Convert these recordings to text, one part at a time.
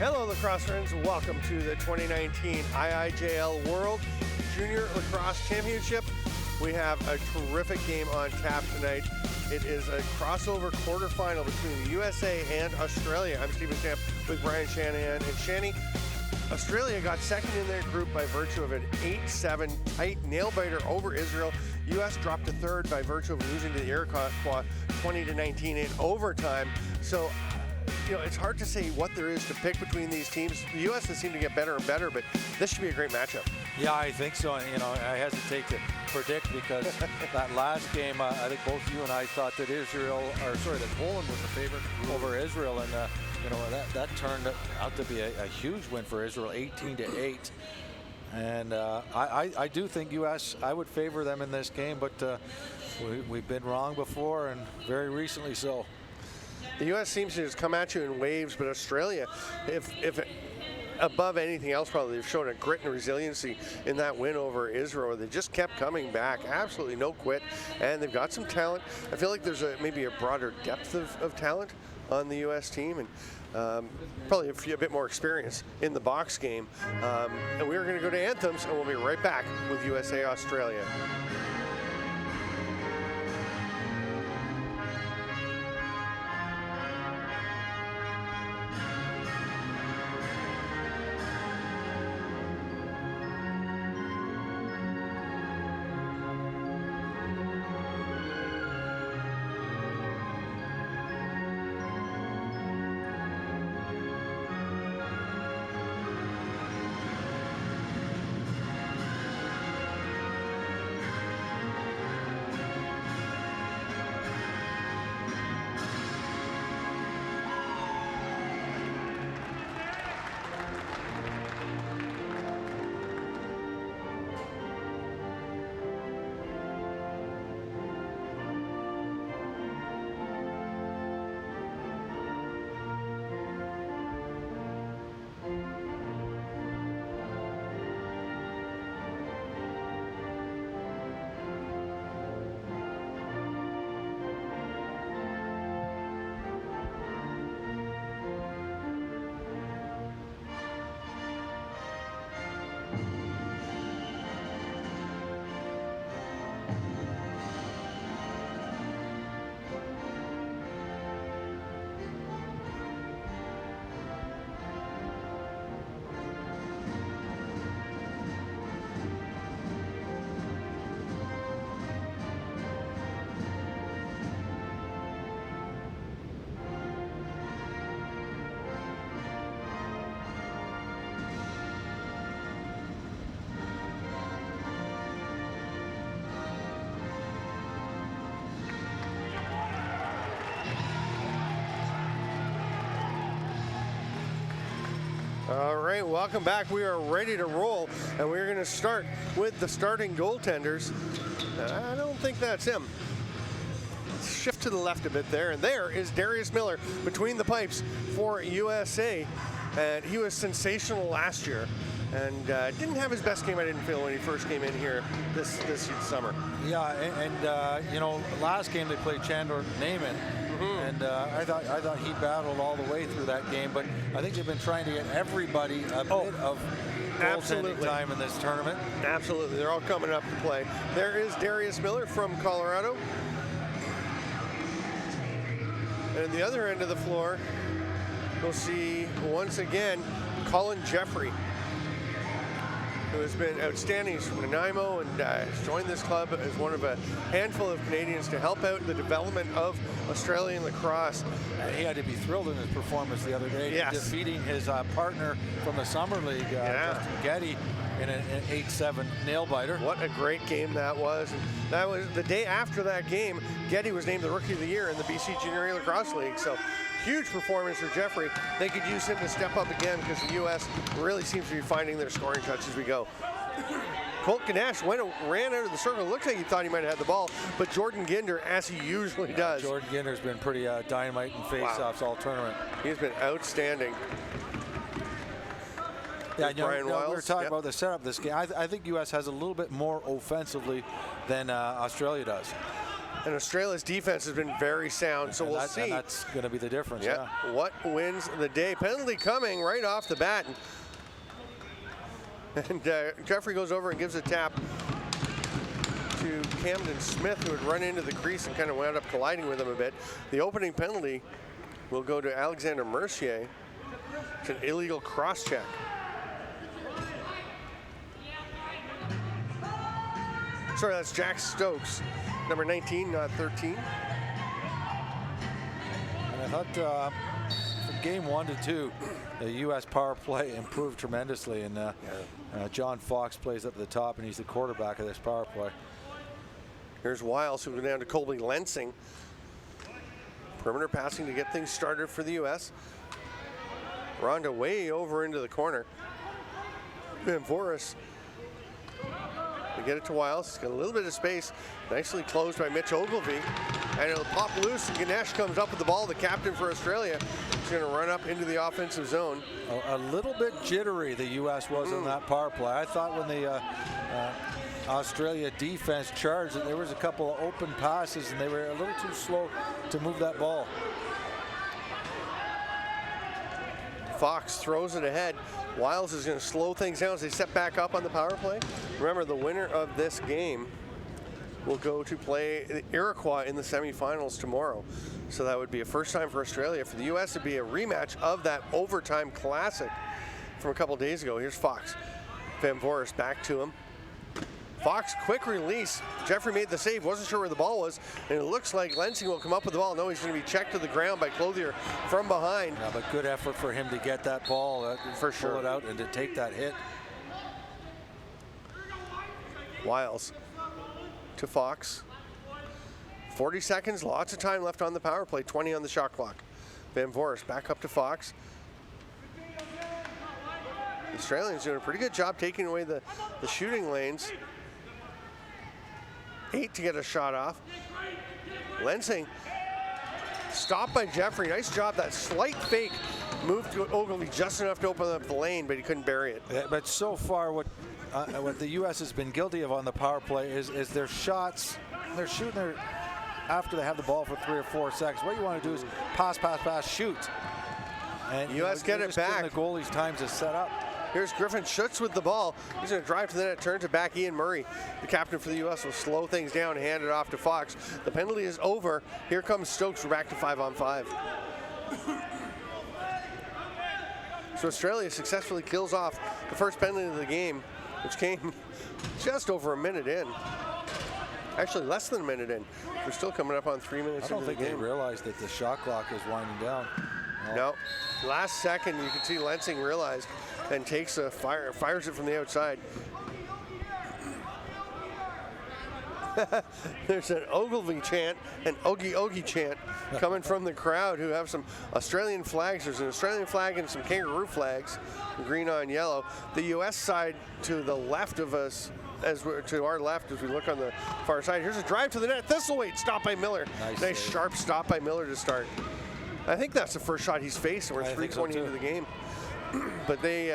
Hello, lacrosse friends. Welcome to the 2019 IIJL World Junior Lacrosse Championship. We have a terrific game on tap tonight. It is a crossover quarterfinal between the USA and Australia. I'm Stephen Stamp with Brian Shanahan. And Shanny, Australia got second in their group by virtue of an 8-7 tight nail-biter over Israel. U.S. dropped to third by virtue of losing to the Iroquois 20-19 in overtime. So, you know, it's hard to say what there is to pick between these teams. The U.S. has seemed to get better and better, but this should be a great matchup. Yeah, I think so. You know, I hesitate to predict because that last game, I think both you and I thought that that Poland was the favorite over Israel, and you know, that turned out to be a huge win for Israel, 18-8. And I do think U.S., I would favor them in this game, but we've been wrong before, and very recently so. The U.S. seems to just come at you in waves, but Australia, if above anything else, probably they've shown a grit and resiliency in that win over Israel. They just kept coming back, absolutely no quit, and they've got some talent. I feel like there's maybe a broader depth of talent on the U.S. team, and probably a bit more experience in the box game. And we're going to go to anthems, and we'll be right back with USA Australia. All right, welcome back. We are ready to roll, and we're going to start with the starting goaltenders. I don't think that's him. Let's shift to the left a bit there, and there is Darius Miller between the pipes for USA. And he was sensational last year, and didn't have his best game, I didn't feel, when he first came in here this summer. Yeah, and you know, last game they played Chandler Naiman. And I thought he battled all the way through that game, but I think they've been trying to get everybody a bit of goaltending time in this tournament. Absolutely, they're all coming up to play. There is Darius Miller from Colorado. And at the other end of the floor, we'll see once again Colin Jeffrey, who has been outstanding. He's from Nanaimo and has joined this club as one of a handful of Canadians to help out the development of Australian lacrosse. He had to be thrilled in his performance the other day, defeating his partner from the Summer League, Justin Getty, in an 8-7 nail-biter. What a great game that was. And that was the day after that game, Getty was named the Rookie of the Year in the BC Junior Lacrosse League. So huge performance for Jeffrey. They could use him to step up again because the U.S. really seems to be finding their scoring touch as we go. Colt Ganesh ran out of the circle. Looks like he thought he might have had the ball, but Jordan Ginder, as he usually does. Jordan Ginder's been pretty dynamite in face-offs all tournament. He's been outstanding. Yeah, you know, we were talking about the setup of this game. I think U.S. has a little bit more offensively than Australia does. And Australia's defense has been very sound, so we'll see. And that's going to be the difference. Yeah. What wins the day? Penalty coming right off the bat. And Jeffrey goes over and gives a tap to Camden Smith, who had run into the crease and kind of wound up colliding with him a bit. The opening penalty will go to Alexander Mercier. It's an illegal cross check. Sorry, that's Jack Stokes, number 19, not 13. And I thought from game 1 to 2, the U.S. power play improved tremendously, and John Fox plays up at the top, and he's the quarterback of this power play. Here's Wiles, who went down to Colby Lensing. Perimeter passing to get things started for the U.S. Ronda way over into the corner. Van Voris. They get it to Wiles. He's got a little bit of space. Nicely closed by Mitch Ogilvie. And it'll pop loose, and Ganesh comes up with the ball. The captain for Australia is going to run up into the offensive zone. A little bit jittery the U.S. was on that power play. I thought when the Australia defense charged, there was a couple of open passes, and they were a little too slow to move that ball. Fox throws it ahead. Wiles is going to slow things down as they step back up on the power play. Remember, the winner of this game will go to play the Iroquois in the semifinals tomorrow. So that would be a first time for Australia. For the U.S., it'd be a rematch of that overtime classic from a couple days ago. Here's Fox. Van Voris back to him. Fox, quick release. Jeffrey made the save, wasn't sure where the ball was, and it looks like Lensing will come up with the ball. No, he's going to be checked to the ground by Clothier from behind. Yeah, but good effort for him to get that ball, for sure, pull it out and to take that hit. Wiles to Fox. 40 seconds, lots of time left on the power play, 20 on the shot clock. Van Voris back up to Fox. The Australians doing a pretty good job taking away the shooting lanes. 8 to get a shot off. Lensing stopped by Jeffrey. Nice job. That slight fake moved to Ogilvie just enough to open up the lane, but he couldn't bury it. Yeah, but so far, what the U.S. has been guilty of on the power play is their shots. They're shooting their after they have the ball for 3 or 4 seconds. What you want to do is pass, shoot. And U.S. get it back. The goalie's time to set up. Here's Griffin Schutz with the ball. He's going to drive to the net, turn to back Ian Murray. The captain for the U.S. will slow things down and hand it off to Fox. The penalty is over. Here comes Stokes. We're back to 5-on-5. So Australia successfully kills off the first penalty of the game, which came just over a minute in. Actually, less than a minute in. We're still coming up on 3 minutes into the game. I don't think they realized that the shot clock is winding down. No. Last second, you can see Lensing realized and takes a fires it from the outside. There's an Ogilvie chant, an Ogie Ogie chant coming from the crowd who have some Australian flags. There's an Australian flag and some kangaroo flags, green on yellow. The U.S. side to the left of us, to our left as we look on the far side. Here's a drive to the net. Thistlethwaite, stop by Miller. Nice sharp stop by Miller to start. I think that's the first shot he's faced, and we're 3:20 into the game. But they,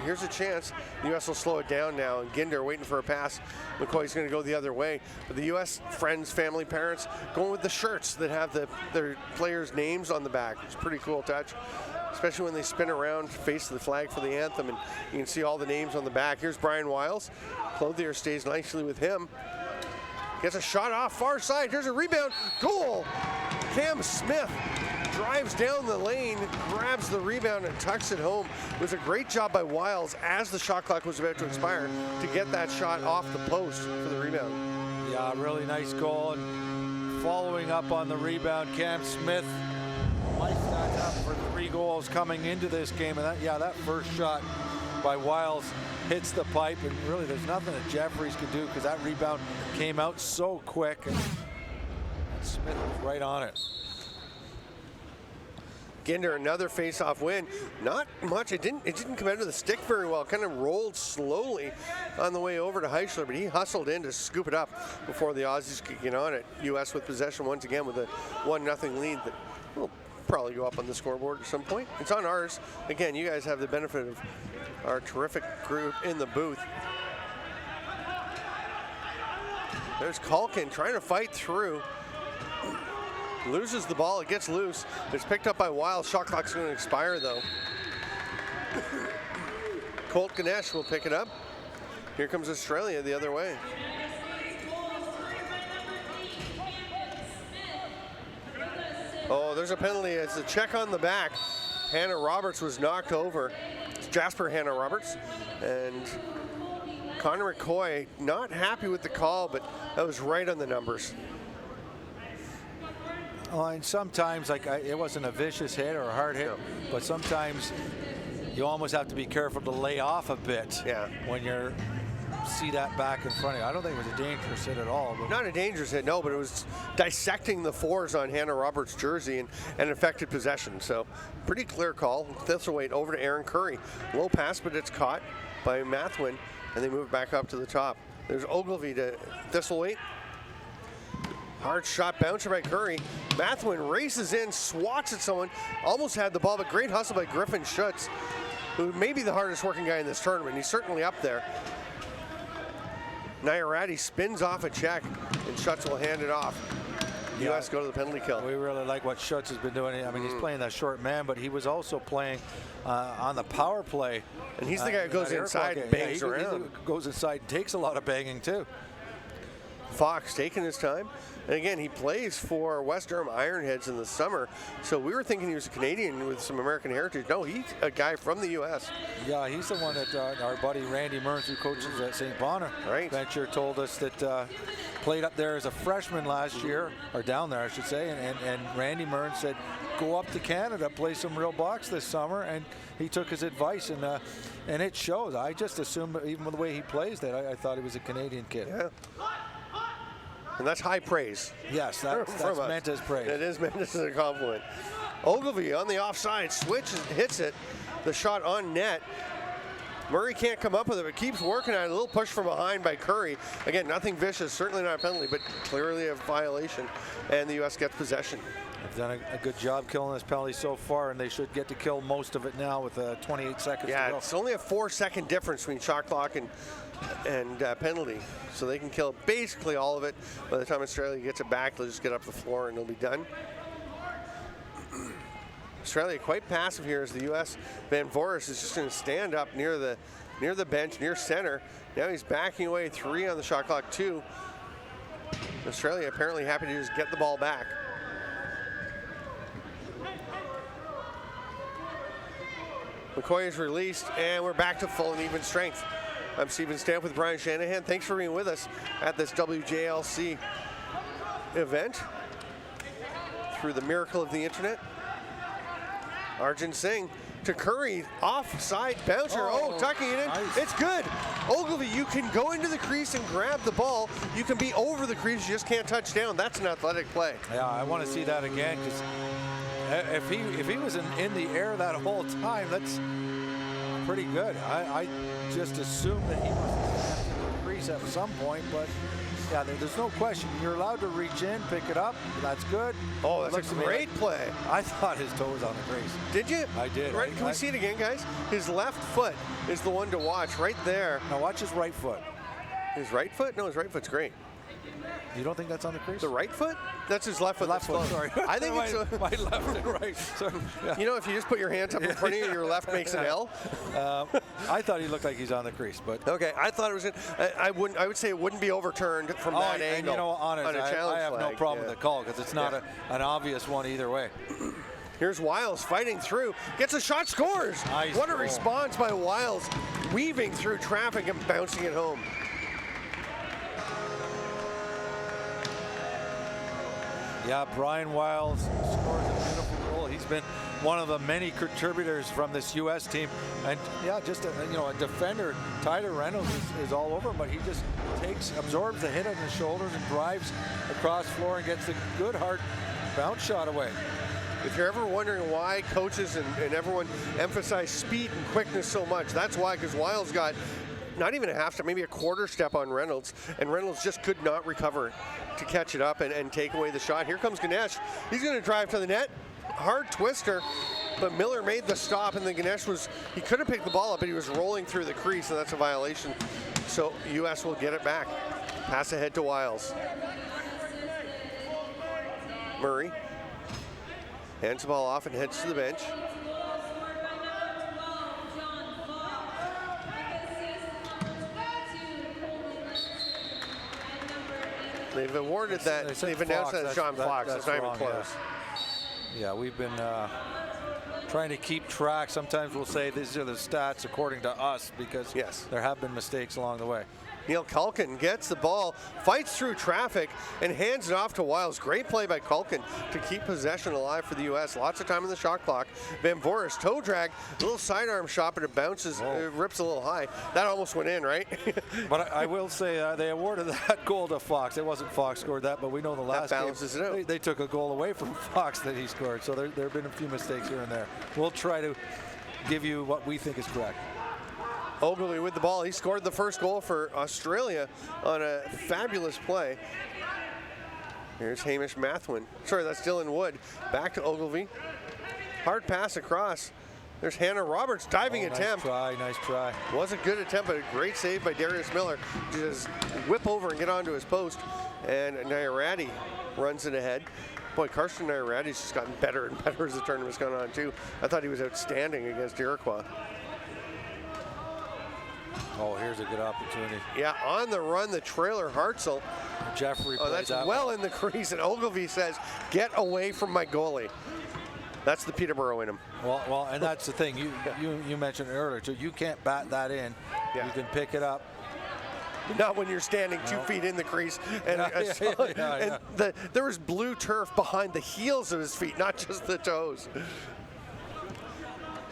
here's a chance. The U.S. will slow it down now, and Ginder waiting for a pass. McCoy's going to go the other way. But the U.S. friends, family, parents going with the shirts that have their players' names on the back. It's a pretty cool touch, especially when they spin around, face the flag for the anthem, and you can see all the names on the back. Here's Brian Wiles. Clothier stays nicely with him. Gets a shot off far side. Here's a rebound. Goal! Cam Smith drives down the lane, grabs the rebound, and tucks it home. It was a great job by Wiles as the shot clock was about to expire to get that shot off the post for the rebound. Yeah, really nice goal. And following up on the rebound, Cam Smith might stack up for 3 goals coming into this game. And that first shot by Wiles hits the pipe, and really there's nothing that Jeffries could do because that rebound came out so quick, and Smith was right on it. Ginder, another face-off win. Not much. It didn't come out of the stick very well. Kind of rolled slowly on the way over to Heischler, but he hustled in to scoop it up before the Aussies could get on it. U.S. with possession once again with a 1-0 lead that will probably go up on the scoreboard at some point. It's on ours. Again, you guys have the benefit of our terrific group in the booth. There's Culkin trying to fight through. Loses the ball. It gets loose. It's picked up by Wiles. Shot clock's going to expire, though. Colt Ganesh will pick it up. Here comes Australia the other way. Oh, there's a penalty. It's a check on the back. Hannah Roberts was knocked over. It's Jasper Hannah Roberts. And Connor McCoy not happy with the call, but that was right on the numbers. Well, and sometimes, it wasn't a vicious hit or a hard hit, but sometimes you almost have to be careful to lay off a bit when you're see that back in front of you. I don't think it was a dangerous hit at all. But not a dangerous hit, no, but it was dissecting the fours on Hannah Roberts' jersey and affected possession. So pretty clear call. Thistlethwaite over to Aaron Curry. Low pass, but it's caught by Mathwin, and they move back up to the top. There's Ogilvie to Thistlethwaite. Hard shot bouncer by Curry. Mathwin races in, swats at someone, almost had the ball, but great hustle by Griffin Schutz, who may be the hardest working guy in this tournament. He's certainly up there. Nairati spins off a check, and Schutz will hand it off. U.S. go to the penalty kill. We really like what Schutz has been doing. I mean, he's playing that short man, but he was also playing on the power play. And he's the guy who goes inside and bangs around. He goes inside and takes a lot of banging, too. Fox taking his time. And again, he plays for West Durham Ironheads in the summer. So we were thinking he was a Canadian with some American heritage. No, he's a guy from the U.S. Yeah, he's the one that our buddy Randy Mearns, who coaches at St. Bonaventure, told us that played up there as a freshman last year, or down there, I should say. And Randy Mearns said, go up to Canada, play some real box this summer. And he took his advice, and it shows. I just assumed, even with the way he plays, that I thought he was a Canadian kid. Yeah. And that's high praise. Yes, that's meant as praise. It is meant as a compliment. Ogilvie on the offside, switches, hits it. The shot on net. Murray can't come up with it, but keeps working at it. A little push from behind by Curry. Again, nothing vicious, certainly not a penalty, but clearly a violation. And the U.S. gets possession. They've done a good job killing this penalty so far, and they should get to kill most of it now with 28 seconds to go. Yeah, it's only a 4-second difference between shot clock and penalty. So they can kill basically all of it. By the time Australia gets it back, they'll just get up the floor and they'll be done. Australia quite passive here as the U.S. Van Voris is just going to stand up near the bench, near center. Now he's backing away 3 on the shot clock, 2. Australia apparently happy to just get the ball back. McCoy is released, and we're back to full and even strength. I'm Stephen Stamp with Brian Shanahan. Thanks for being with us at this WJLC event through the miracle of the internet. Arjun Singh to Curry, offside bouncer. Tucking it in. Nice. It's good. Ogilvie, you can go into the crease and grab the ball. You can be over the crease, you just can't touch down. That's an athletic play. Yeah, I want to see that again, because if he was in the air that whole time, that's pretty good. I just assumed that he was in the crease at some point, but yeah, there's no question. You're allowed to reach in, pick it up. That's good. Oh, that's a great play. I thought his toe was on the crease. Did you? I did. Right, can we see it again, guys? His left foot is the one to watch right there. Now watch his right foot. His right foot? No, his right foot's great. You don't think that's on the crease? The right foot? That's his left foot. Left foot, sorry. I think it's my left and right. Sorry. Yeah. You know, if you just put your hands up in front of you, your left makes an L. I thought he looked like he's on the crease, but okay. I thought it was. I would say it wouldn't be overturned from that angle. And you know, honestly, I have no problem with the call, because it's not an obvious one either way. Here's Wiles fighting through, gets a shot, scores. Nice what a goal. response by Wiles, weaving through traffic and bouncing it home. Yeah, Brian Wiles scores a beautiful goal. He's been one of the many contributors from this U.S. team, and yeah, just a defender. Tyler Reynolds is all over him, but he just absorbs the hit on his shoulders and drives across floor and gets a good hard bounce shot away. If you're ever wondering why coaches and everyone emphasize speed and quickness so much, that's why, because Wiles got not even a half step, maybe a quarter step on Reynolds, and Reynolds just could not recover to catch it up and take away the shot. Here comes Ganesh. He's going to drive to the net. Hard twister, but Miller made the stop, and then Ganesh he could have picked the ball up, but he was rolling through the crease, and that's a violation. So U.S. will get it back. Pass ahead to Wiles. Murray Hands the ball off and heads to the bench. They've awarded that. They've announced that as John Fox. It's not even close. Yeah, we've been trying to keep track. Sometimes we'll say these are the stats according to us because there have been mistakes along the way. Neil Culkin gets the ball, fights through traffic, and hands it off to Wiles. Great play by Culkin to keep possession alive for the U.S. Lots of time on the shot clock. Van Voris, toe drag, little sidearm shot, but it bounces, it rips a little high. That almost went in, right? But I will say they awarded that goal to Fox. It wasn't Fox scored that, but we know the last game they took a goal away from Fox that he scored. So there have been a few mistakes here and there. We'll try to give you what we think is correct. Ogilvy with the ball. He scored the first goal for Australia on a fabulous play. Here's Hamish Mathwin. Sorry, that's Dylan Wood. Back to Ogilvy. Hard pass across. There's Hannah Roberts, diving attempt. Nice try. Was a good attempt, but a great save by Darius Miller. Just whip over and get onto his post. And Nairati runs it ahead. Boy, Karsten Nairati's just gotten better and better as the tournament's gone on, too. I thought he was outstanding against Iroquois. Oh, here's a good opportunity. Yeah, on the run, the trailer Hartzell. Jeffrey. Oh, that's well in the crease, and Ogilvy says, "Get away from my goalie." That's the Peterborough in him. Well, and that's the thing. You mentioned earlier too. You can't bat that in. Yeah. You can pick it up. Not when you're standing 2 feet in the crease. And, there was blue turf behind the heels of his feet, not just the toes.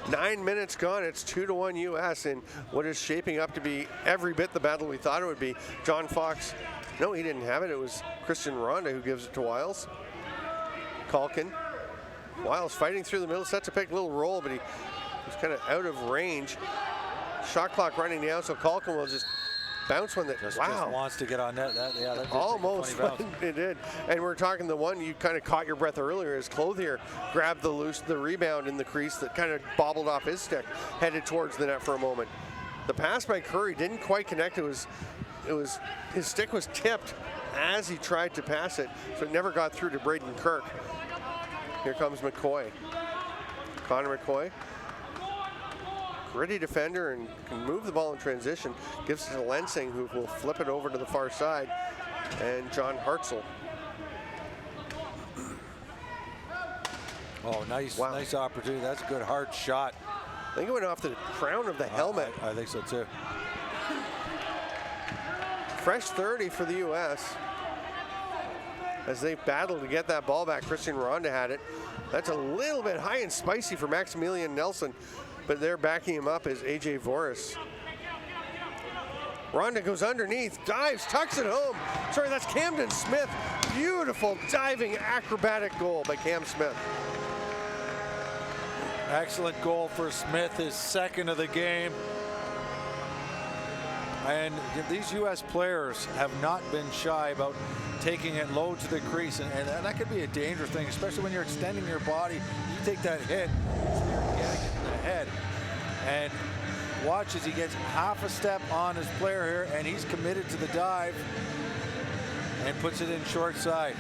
9 minutes gone. It's 2-1 U.S. in what is shaping up to be every bit the battle we thought it would be. John Fox, no, he didn't have it. It was Christian Ronda who gives it to Wiles. Culkin. Wiles fighting through the middle, sets a pick, little roll, but he was kind of out of range. Shot clock running down, so Culkin will just bounce one that just wants to get on net. That almost it did. And we're talking the one you kind of caught your breath earlier as Clothier grabbed the rebound in the crease that kind of bobbled off his stick, headed towards the net for a moment. The pass by Curry didn't quite connect. It was his stick was tipped as he tried to pass it, so it never got through to Braden Kirk. Here comes McCoy. Connor McCoy. Gritty defender and can move the ball in transition. Gives it to Lensing, who will flip it over to the far side. And John Hartzell. Oh, nice opportunity. That's a good hard shot. I think it went off the crown of the helmet. I think so too. Fresh 30 for the U.S. as they battle to get that ball back. Christian Ronda had it. That's a little bit high and spicy for Maximilian Nelson. But they're backing him up as AJ Voris. Ronda goes underneath, dives, tucks it home. Sorry, that's Camden Smith. Beautiful diving acrobatic goal by Cam Smith. Excellent goal for Smith, his second of the game. And these U.S. players have not been shy about taking it low to the crease, and that could be a dangerous thing, especially when you're extending your body. You take that hit, you're getting it in the head. And watch as he gets half a step on his player here, and he's committed to the dive and puts it in short side.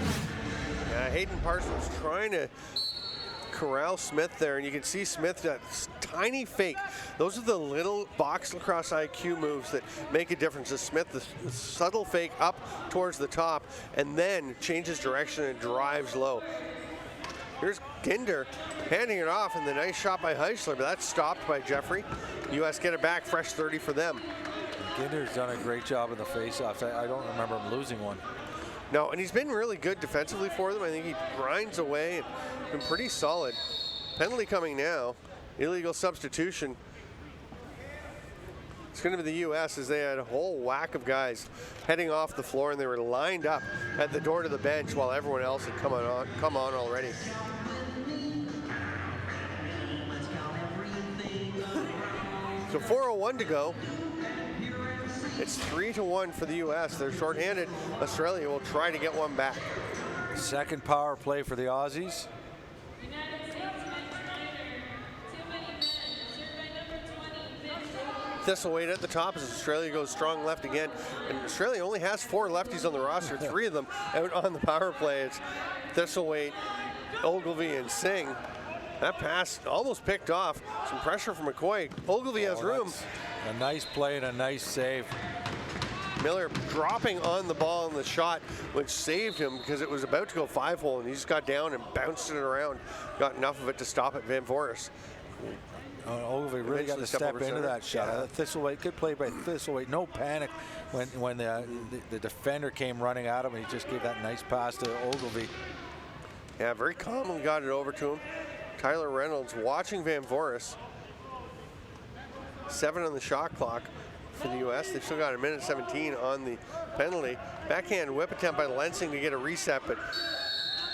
Hayden Parsons trying to corral Smith there, and you can see Smith, that tiny fake. Those are the little box lacrosse IQ moves that make a difference. As Smith, the subtle fake up towards the top, and then changes direction and drives low. Here's Ginder handing it off, and the nice shot by Heisler, but that's stopped by Jeffrey. U.S. get it back, fresh 30 for them. Ginder's done a great job in the faceoffs. I don't remember him losing one. No, and he's been really good defensively for them. I think he grinds away and been pretty solid. Penalty coming now. Illegal substitution. It's going to be the U.S. as they had a whole whack of guys heading off the floor, and they were lined up at the door to the bench while everyone else had come on already. So 4:01 to go. It's 3-1 for the U.S. They're shorthanded. Australia will try to get one back. Second power play for the Aussies. Thistlethwaite at the top as Australia goes strong left again. And Australia only has 4 lefties on the roster, 3 of them out on the power play. It's Thistlethwaite, Ogilvy and Singh. That pass almost picked off. Some pressure from McCoy. Ogilvy has room. A nice play and a nice save. Miller dropping on the ball in the shot, which saved him because it was about to go 5-hole, and he just got down and bounced it around. Got enough of it to stop it. Van Voorhis. Ogilvy really got to step into that shot. Yeah. Thistlethwaite, good play by Thistlethwaite. No panic when the defender came running at him, and he just gave that nice pass to Ogilvy. Yeah, very calmly got it over to him. Tyler Reynolds watching Van Voorhis. 7 on the shot clock for the U.S. They've still got a minute 17 on the penalty. Backhand whip attempt by Lensing to get a reset, but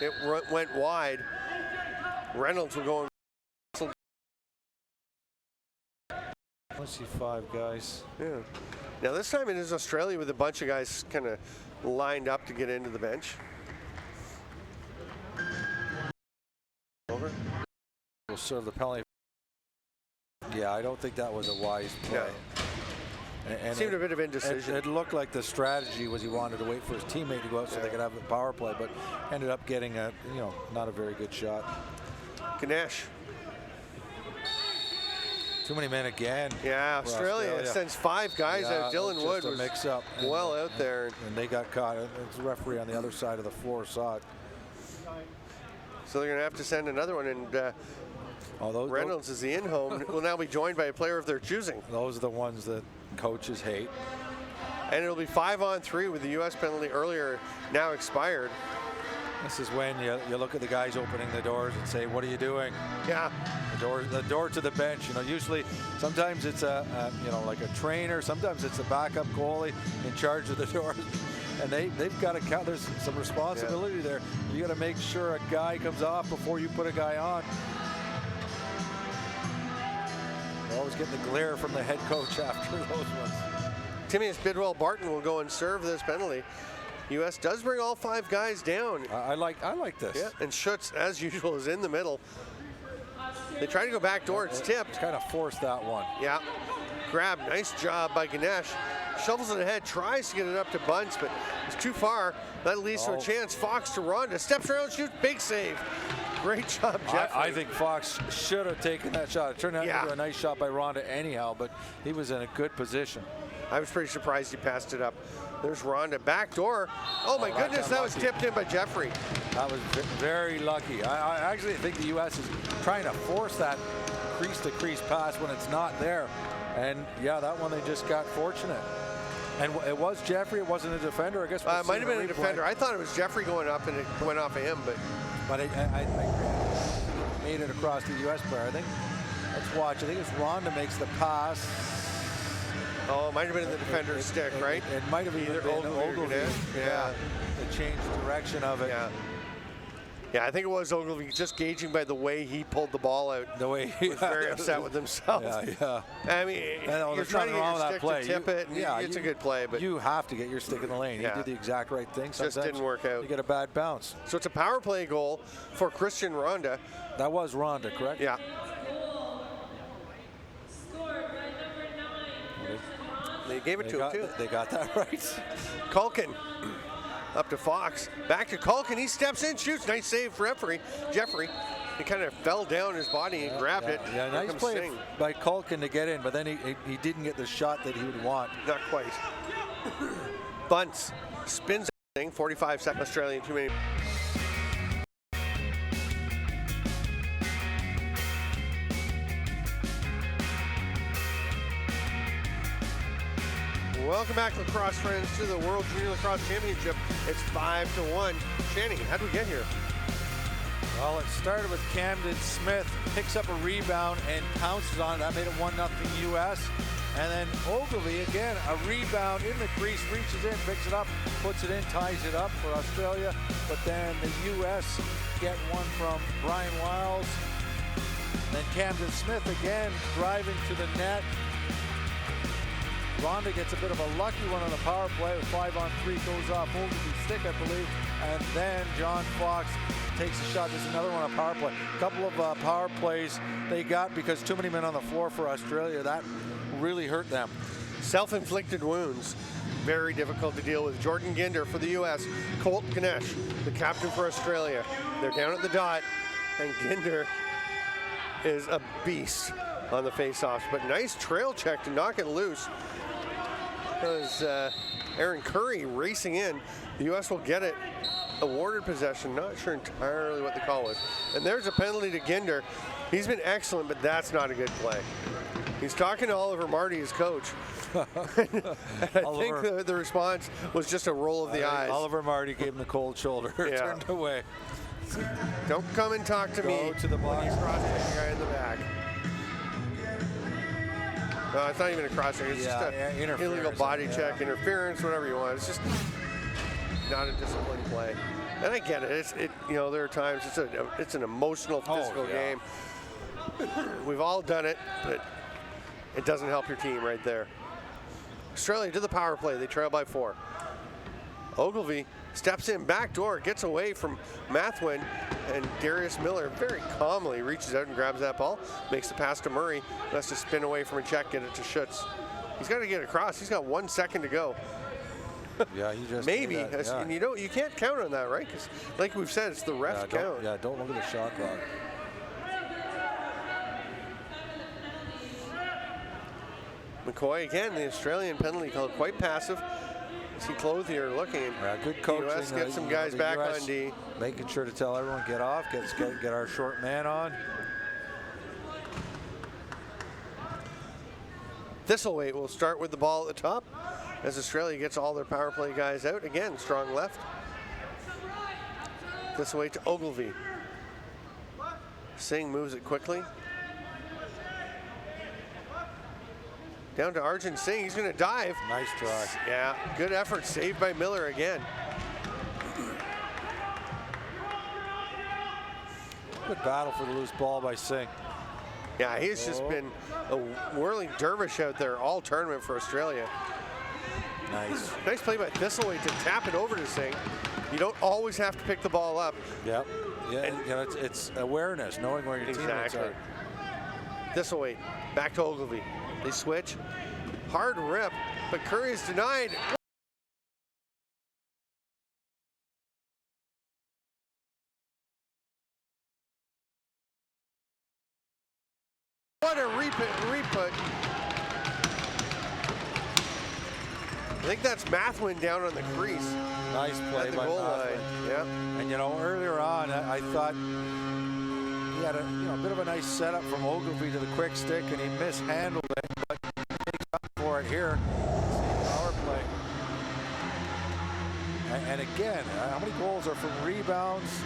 it went wide. Reynolds will go. Let's see, 5 guys. Yeah. Now this time it is Australia with a bunch of guys kind of lined up to get into the bench. Over. Will serve the penalty. Yeah, I don't think that was a wise play. No. And seemed a bit of indecision. It looked like the strategy was he wanted to wait for his teammate to go out so they could have the power play, but ended up getting a, not a very good shot. Ganesh. Too many men again. Yeah, Australia sends 5 guys out. Dylan Wood was mix up well out there. And they got caught. The referee on the other side of the floor saw it. So they're going to have to send another one, and Reynolds is the in-home. Will now be joined by a player of their choosing. Those are the ones that coaches hate. And it'll be 5-on-3 with the U.S. penalty earlier now expired. This is when you look at the guys opening the doors and say, what are you doing? Yeah. The door to the bench. Usually, sometimes it's like a trainer. Sometimes it's a backup goalie in charge of the door. And they've got to count. There's some responsibility there. You got to make sure a guy comes off before you put a guy on. You're always getting the glare from the head coach after those ones. Timius Bidwell-Barton will go and serve this penalty. U.S. does bring all 5 guys down. I like this. Yeah, and Schutz, as usual, is in the middle. They try to go back door. It's tipped. Kind of forced that one. Yeah. Grab. Nice job by Ganesh. Shovels it ahead. Tries to get it up to Bunce, but it's too far. That leads to a chance. Fox to Ronda. Steps around, shoots. Big save. Great job, Jeffrey. I think Fox should have taken that shot. It turned out to be a nice shot by Ronda anyhow, but he was in a good position. I was pretty surprised he passed it up. There's Ronda. Back door. Oh my goodness, that was tipped in by Jeffrey. That was very lucky. I actually think the U.S. is trying to force that crease-to-crease pass when it's not there. And yeah, that one they just got fortunate. And it was Jeffrey. It wasn't a defender. I guess it might have been a defender. I thought it was Jeffrey going up, and it went off of him. But I made it across the U.S. player. I think. Let's watch. I think it's Ronda makes the pass. Oh, it might have been in the defender's stick, right? It might have either been Ogilvy. Yeah. The changed direction of it. Yeah, I think it was Ogilvy, just gauging by the way he pulled the ball out. The way he was very upset with himself. Yeah. I mean, you're trying to get your stick to tip it, and it's a good play. But you have to get your stick in the lane. He did the exact right thing. Sometimes just didn't work out. You get a bad bounce. So it's a power play goal for Christian Ronda. That was Ronda, correct? Yeah. They gave it to him, too. They got that right. Culkin up to Fox. Back to Culkin. He steps in, shoots. Nice save for Jeffrey. He kind of fell down his body and grabbed it. Yeah, nice play by Culkin to get in, but then he didn't get the shot that he would want. Not quite. Bunce spins everything. 45-second Australian, too many. Welcome back, lacrosse friends, to the World Junior Lacrosse Championship. It's 5-1. Shanny, how'd we get here? Well, it started with Camden Smith, picks up a rebound and pounces on it. That made it 1-0 U.S. And then Ogilvy, again, a rebound in the crease, reaches in, picks it up, puts it in, ties it up for Australia. But then the U.S. get one from Brian Wiles. Then Camden Smith again, driving to the net. Ronda gets a bit of a lucky one on the power play. 5-on-3 goes off Ogilvy's stick, I believe. And then John Fox takes a shot. There's another one on power play. A couple of power plays they got because too many men on the floor for Australia. That really hurt them. Self-inflicted wounds very difficult to deal with. Jordan Ginder for the U.S. Colt Ganesh, the captain for Australia. They're down at the dot, and Ginder is a beast on the face-offs. But nice trail check to knock it loose. That was Aaron Curry racing in. The U.S. will get it. Awarded possession. Not sure entirely what the call was. And there's a penalty to Ginder. He's been excellent, but that's not a good play. He's talking to Oliver Marty, his coach. And I think the response was just a roll of the eyes. Oliver Marty gave him the cold shoulder. Yeah. Turned away. Don't come and talk to me. Go to the box. He's crossing the guy in the back. No, it's not even a crossing. It's just an illegal body check, interference, whatever you want. It's just not a disciplined play. And I get it. There are times it's an emotional, physical game. We've all done it, but it doesn't help your team right there. Australia to the power play. They trail by 4. Ogilvy steps in backdoor, gets away from Mathwin, and Darius Miller very calmly reaches out and grabs that ball, makes the pass to Murray, has to spin away from a check, get it to Schutz. He's got to get across. He's got 1 second to go. Yeah, he just maybe, and you can't count on that, right? Because like we've said, it's the ref count. Don't look at the shot clock. McCoy again, the Australian penalty called quite passive. See Clothier looking. Good coaching. The U.S. gets some guys back on D. Making sure to tell everyone get off, get our short man on. Thistlethwaite will start with the ball at the top as Australia gets all their power play guys out. Again, strong left. Thistlethwaite to Ogilvy. Singh moves it quickly. Down to Arjun Singh. He's going to dive. Nice try. Yeah, good effort. Saved by Miller again. Good battle for the loose ball by Singh. Yeah, he's just been a whirling dervish out there all tournament for Australia. Nice. Nice play by Thistlethwaite to tap it over to Singh. You don't always have to pick the ball up. Yep. Yeah, and it's awareness, knowing where your teammates are. Thistlethwaite, back to Ogilvy. They switch. Hard rip, but Curry is denied. What a re-put. I think that's Mathwin down on the crease. Nice play by Mathwin. Yeah. And earlier on, I thought he had a bit of a nice setup from Ogilvy to the quick stick, and he mishandled it, but he makes up for it here. Power play. And again, how many goals are from rebounds?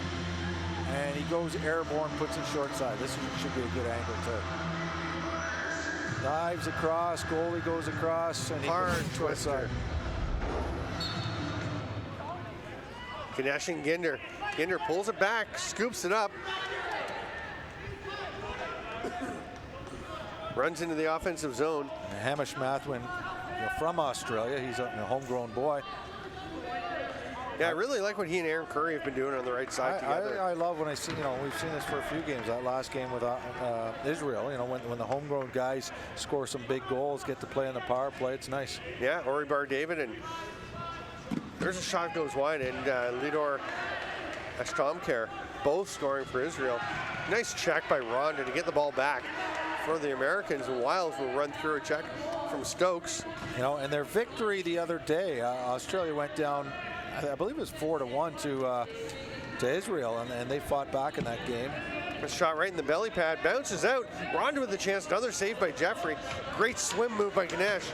And he goes airborne, puts it short side. This should be a good angle too. Dives across, goalie goes across, and he hard puts it short side. Ganesh and Ginder. Ginder pulls it back, scoops it up. Runs into the offensive zone. Hamish Mathwin, from Australia. He's a homegrown boy. Yeah, I really like what he and Aaron Curry have been doing on the right side together. I love when I see, we've seen this for a few games. That last game with Israel, when the homegrown guys score some big goals, get to play on the power play, it's nice. Yeah, Ori Bar David, and there's a shot goes wide, and Lidor Ashtomkar both scoring for Israel. Nice check by Ronda to get the ball back for the Americans. The Wilds will run through a check from Stokes. And their victory the other day, Australia went down, I believe it was 4-1 to Israel, and they fought back in that game. A shot right in the belly pad, bounces out. Ronda with the chance, another save by Jeffrey. Great swim move by Ganesh.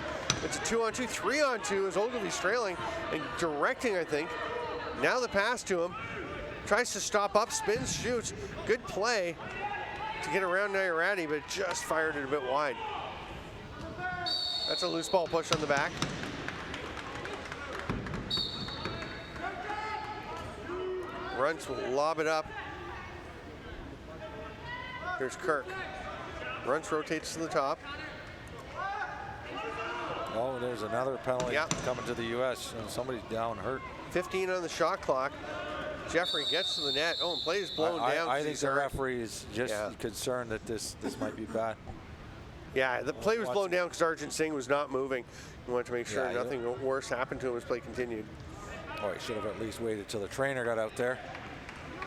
It's a 2-on-2, 3-on-2 as Ogilvy's trailing and directing, I think. Now the pass to him. Tries to stop up, spins, shoots. Good play to get around Nairati, but just fired it a bit wide. That's a loose ball push on the back. Runts will lob it up. Here's Kirk. Runts rotates to the top. Oh, there's another penalty coming to the U.S. Somebody's down hurt. 15 on the shot clock. Jeffrey gets to the net. Oh, and play is blown down. I think the referee is just concerned that this might be bad. Yeah, the play was blown down because Arjun Singh was not moving. He wanted to make sure nothing worse happened to him as play continued. Oh, he should have at least waited till the trainer got out there.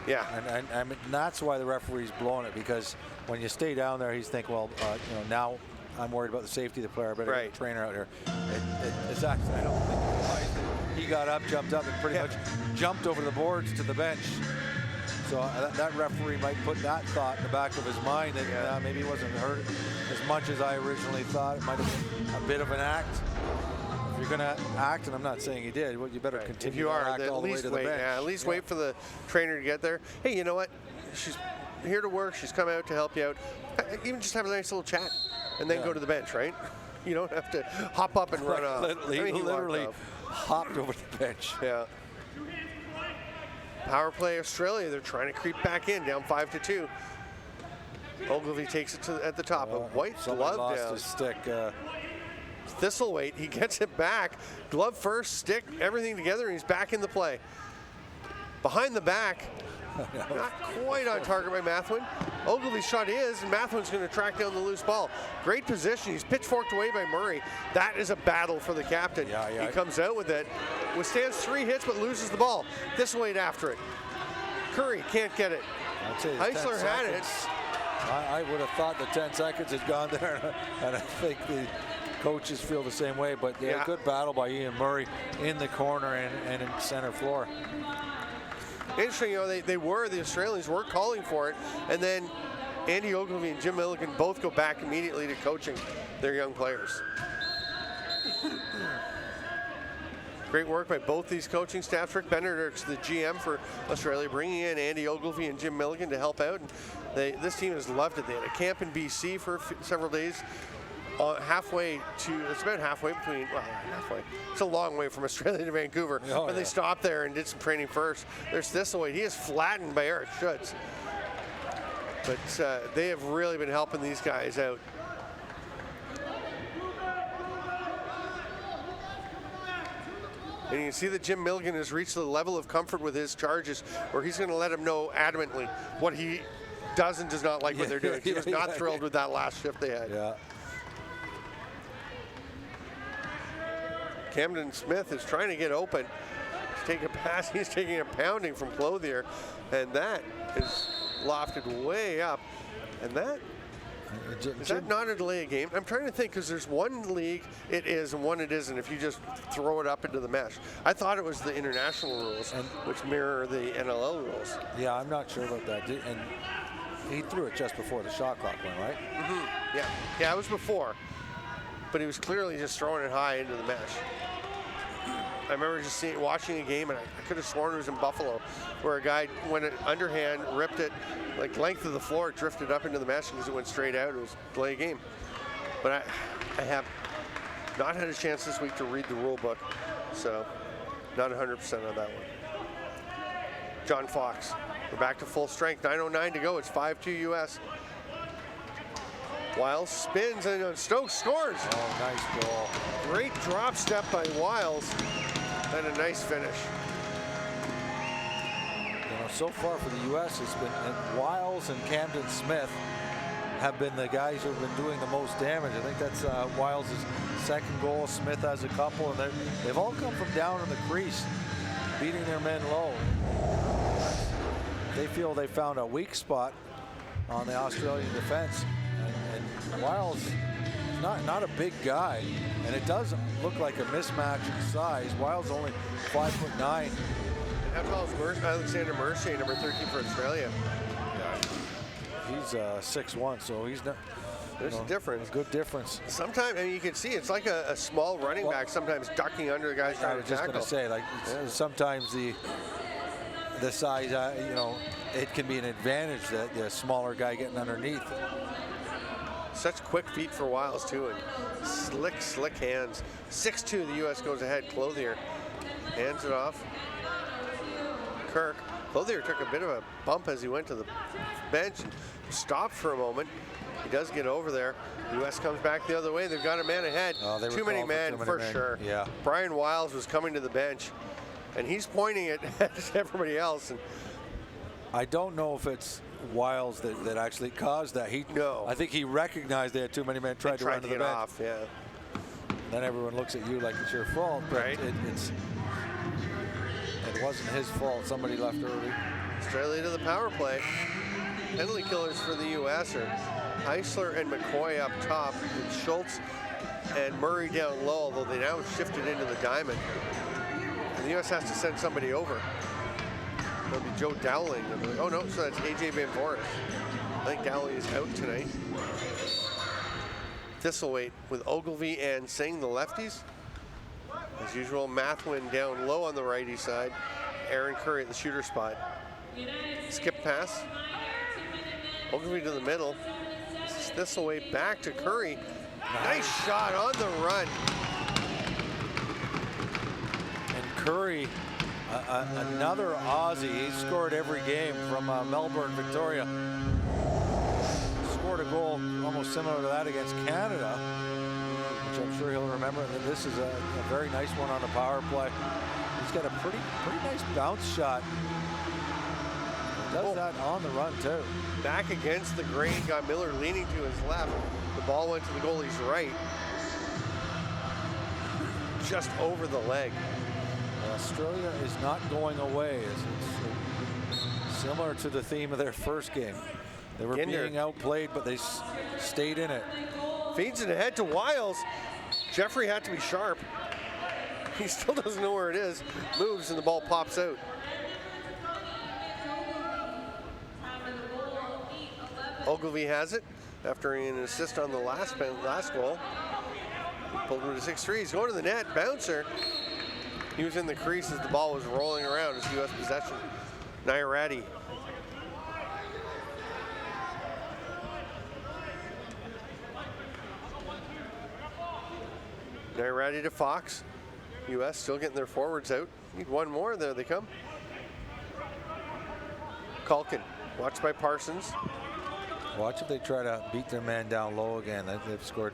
Yeah. And I mean, that's why the referee's blowing it, because when you stay down there, he's thinking, well, now I'm worried about the safety of the player, but get the trainer out here. It's actually, I don't think he realized that he got up, jumped up, and pretty much jumped over the boards to the bench. So that referee might put that thought in the back of his mind that maybe he wasn't hurt as much as I originally thought. It might have been a bit of an act. If you're going to act, and I'm not saying he did, well, you better continue if you to are, act all the way to the bench. Yeah, at least wait for the trainer to get there. Hey, you know what? She's here to work. She's come out to help you out. Even just have a nice little chat and then go to the bench, right? You don't have to hop up and run off. Literally hopped over the bench. Yeah. Power play Australia. They're trying to creep back in, down 5-2. Ogilvy takes it at the top. A white glove lost down. His stick. Thistlethwaite, he gets it back. Glove first, stick, everything together, and he's back in the play. Behind the back, not quite on target by Mathwin. Ogilvy's shot is, and Mathwin's going to track down the loose ball. Great position. He's pitchforked away by Murray. That is a battle for the captain. He comes out with it. Withstands 3 hits, but loses the ball. Thistlethwaite after it. Curry can't get it. Heisler had it. I would have thought the 10 seconds had gone there, and I think the coaches feel the same way. But good battle by Ian Murray in the corner and in center floor. Interesting, the Australians were calling for it, and then Andy Ogilvy and Jim Milligan both go back immediately to coaching their young players. Great work by both these coaching staffs. Rick Benedict's the GM for Australia, bringing in Andy Ogilvy and Jim Milligan to help out. And this team has loved it. They had a camp in BC for several days. It's about halfway between, halfway. It's a long way from Australia to Vancouver. But they stopped there and did some training first. There's Thistlethwaite. He is flattened by Eric Schutz. But they have really been helping these guys out. And you can see that Jim Milligan has reached the level of comfort with his charges where he's going to let them know adamantly what he does and does not like what they're doing. He was not thrilled with that last shift they had. Yeah. Camden Smith is trying to get open. He's taking a pass. He's taking a pounding from Clothier, and that is lofted way up. And that is that not a delay of game? I'm trying to think because there's one league it is and one it isn't. If you just throw it up into the mesh, I thought it was the international rules, which mirror the NLL rules. Yeah, I'm not sure about that. And he threw it just before the shot clock went, right? Mm-hmm. Yeah, it was before. But he was clearly just throwing it high into the mesh. I remember just watching a game, and I could have sworn it was in Buffalo, where a guy went underhand, ripped it, like length of the floor, it drifted up into the mesh because it went straight out. It was a delay game. But I have not had a chance this week to read the rule book, so not 100% on that one. John Fox, we're back to full strength, 9:09 to go. It's 5-2 U.S. Wiles spins and Stokes scores. Oh, nice goal. Great drop step by Wiles and a nice finish. So far for the U.S., it's been Wiles and Camden Smith have been the guys who have been doing the most damage. I think that's Wiles' second goal. Smith has a couple, and they've all come from down in the crease, beating their men low. They feel they found a weak spot on the Australian defense. And Wiles is not a big guy, and it does look like a mismatch in size. Wiles only 5'9". How tall is Alexander Mercier, number 13 for Australia? Yeah. He's 6'1", so he's not. There's a difference. A good difference. Sometimes, you can see it's like a small running back sometimes ducking under the guys trying to tackle. I was just going to say, sometimes the size, it can be an advantage that the smaller guy getting underneath. Such quick feet for Wiles too, and slick hands. 6-2, the U.S. goes ahead. Clothier hands it off. Kirk. Clothier took a bit of a bump as he went to the bench and stopped for a moment. He does get over there. The U.S. comes back the other way. They've got a man ahead. Too many men for sure. Yeah. Brian Wiles was coming to the bench, and he's pointing it at everybody else. And I don't know if it's Wiles that actually caused that. I think he recognized they had too many men tried to run to the bench. Off, yeah. Then everyone looks at you like it's your fault, but right. It wasn't his fault. Somebody left early. Australia to the power play. Penalty killers for the U.S. are Heisler and McCoy up top, with Schultz and Murray down low, although they now shifted into the diamond. And the U.S. has to send somebody over. That'll be Joe Dowling. Oh no, so that's AJ Van Forest. I think Dowling is out tonight. Thistlethwaite with Ogilvie and Singh, the lefties. As usual, Mathwin down low on the righty side. Aaron Curry at the shooter spot. Skip pass. Ogilvie to the middle. Thistlethwaite back to Curry. Nice shot on the run. And Curry, another Aussie. He's scored every game from Melbourne, Victoria. Scored a goal almost similar to that against Canada, which I'm sure he'll remember. And then this is a very nice one on the power play. He's got a pretty nice bounce shot. He does that on the run too. Back against the grain, got Miller leaning to his left. The ball went to the goalie's right. Just over the leg. Australia is not going away. It's similar to the theme of their first game. They were being outplayed, but they stayed in it. Feeds it ahead to Wiles. Jeffrey had to be sharp. He still doesn't know where it is. Moves and the ball pops out. Ogilvie has it after an assist on the last goal. Pulled him to 6-3. He's going to the net. Bouncer. He was in the crease as the ball was rolling around. It's U.S. possession. Nairati. Nairati to Fox. U.S. still getting their forwards out. Need one more. There they come. Culkin. Watched by Parsons. Watch if they try to beat their man down low again. They've scored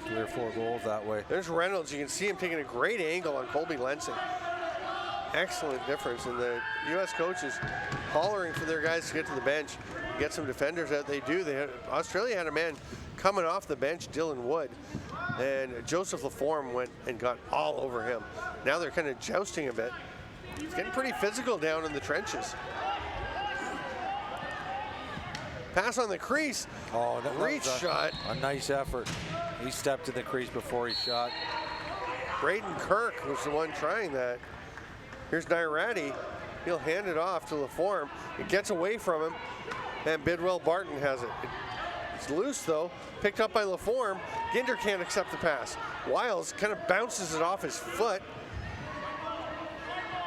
3 or 4 goals that way. There's Reynolds. You can see him taking a great angle on Colby Lensing. Excellent difference. And the U.S. coaches hollering for their guys to get to the bench, get some defenders out. They do. Australia had a man coming off the bench, Dylan Wood, and Joseph Laforme went and got all over him. Now they're kind of jousting a bit. It's getting pretty physical down in the trenches. Pass on the crease. Oh, that reach shot. A nice effort. He stepped in the crease before he shot. Braden Kirk was the one trying that. Here's Nairati. He'll hand it off to Laforme. It gets away from him, and Bidwell Barton has it. It's loose though. Picked up by Laforme. Ginder can't accept the pass. Wiles kind of bounces it off his foot.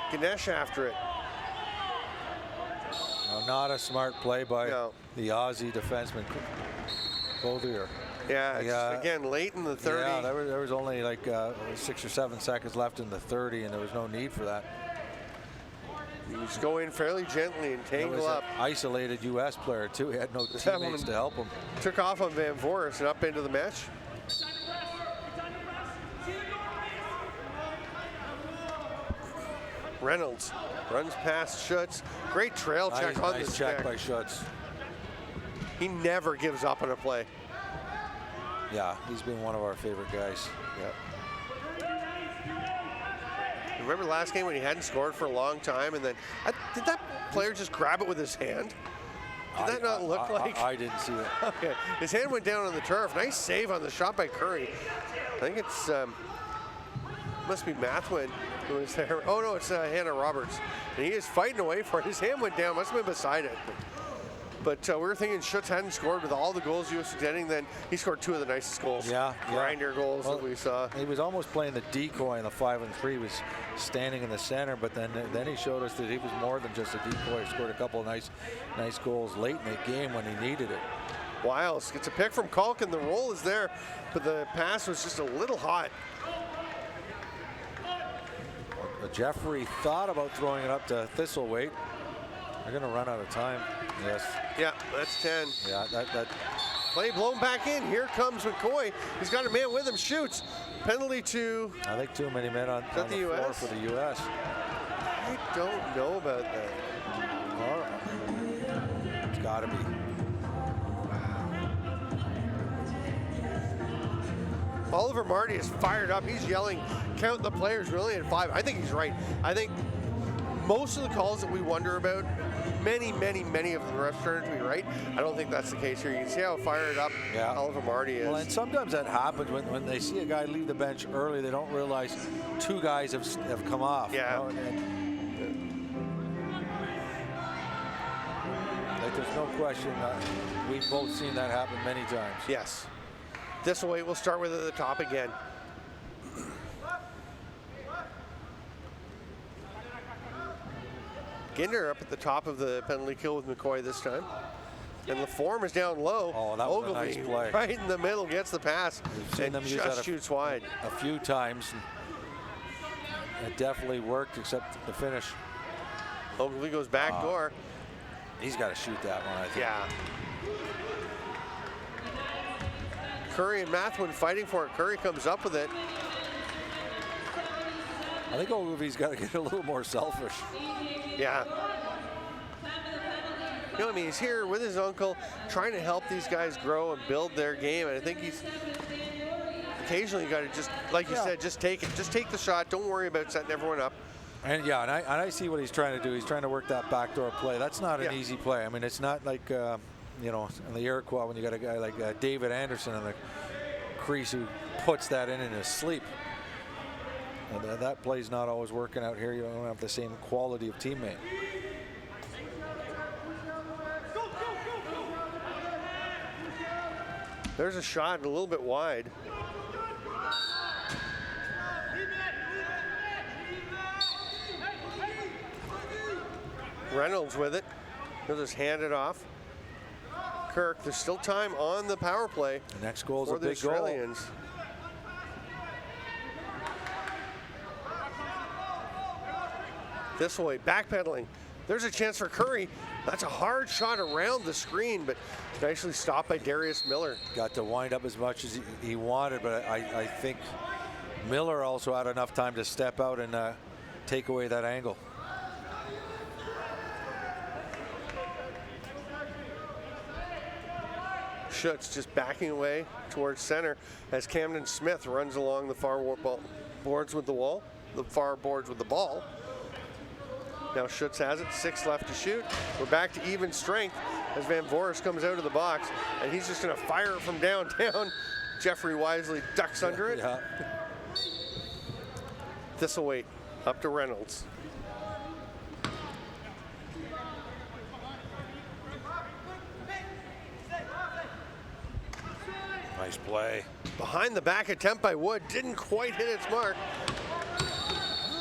Ganesh after it. Not a smart play by the Aussie defenseman, Clothier. Yeah, again, late in the 30. Yeah, there was only like 6 or 7 seconds left in the 30, and there was no need for that. He was going fairly gently and tangle up. Isolated U.S. player, too. He had no teammates to help him. Took off on Van Forest and up into the mesh. Reynolds runs past Schutz. Great trail check on this check by Schutz. He never gives up on a play. Yeah, he's been one of our favorite guys. Yeah. Remember last game when he hadn't scored for a long time, and then did that player just grab it with his hand? Did that not look like? I didn't see it. Okay, his hand went down on the turf. Nice save on the shot by Curry. I think it's must be Mathwin who was there. Oh no, it's Hannah Roberts, and he is fighting away for it. His hand went down. Must have been beside it. But we were thinking Schutz hadn't scored with all the goals he was getting. Then he scored 2 of the nicest goals. Grinder goals that we saw. He was almost playing the decoy in the 5-3. He was standing in the center, but then he showed us that he was more than just a decoy. He scored a couple of nice goals late in the game when he needed it. Wiles gets a pick from Culkin. The roll is there, but the pass was just a little hot. Jeffrey thought about throwing it up to Thistlethwaite. They're going to run out of time. Yes. Yeah, that's 10. Yeah, that play blown back in. Here comes McCoy. He's got a man with him. Shoots. Penalty to. I think too many men on the floor for the U.S. I don't know about that. It's got to be. Oliver Marty is fired up. He's yelling, count the players, we're only at 5. I think he's right. I think most of the calls that we wonder about, many of the refs turn to be right. I don't think that's the case here. You can see how fired up Oliver Marty is. Well, and sometimes that happens when they see a guy leave the bench early. They don't realize 2 guys have come off. Yeah. You know, like, there's no question. We've both seen that happen many times. Yes. This way, we'll start with at the top again. Ginder up at the top of the penalty kill with McCoy this time. And LaForme is down low. Oh, that was a nice play. Right in the middle, gets the pass and just shoots wide. A few times. It definitely worked, except the finish. Ogilvie goes back door. He's got to shoot that one, I think. Yeah. Curry and Mathwin fighting for it. Curry comes up with it. I think Ogilvie's got to get a little more selfish. Yeah. You know what I mean? He's here with his uncle, trying to help these guys grow and build their game. And I think he's occasionally got to just, like you said, just take it. Just take the shot. Don't worry about setting everyone up. And and I see what he's trying to do. He's trying to work that backdoor play. That's not an easy play. I mean, it's not like, you know, in the Iroquois when you got a guy like David Anderson on the crease who puts that in his sleep. And that play's not always working out here. You don't have the same quality of teammate. There's a shot a little bit wide. Reynolds with it. He'll just hand it off. Kirk, there's still time on the power play. The next goal is for a the big Australians. Goal. This way, backpedaling. There's a chance for Curry. That's a hard shot around the screen, but nicely stopped by Darius Miller. Got to wind up as much as he wanted, but I think Miller also had enough time to step out and take away that angle. Schutz just backing away towards center as Camden Smith runs along the far boards with the wall, the far boards with the ball. Now Schutz has it, 6 left to shoot. We're back to even strength as Van Voorhis comes out of the box, and he's just gonna fire it from downtown. Jeffrey wisely ducks under it. Yeah. Thistlethwaite up to Reynolds. Nice play. Behind the back attempt by Wood, didn't quite hit its mark.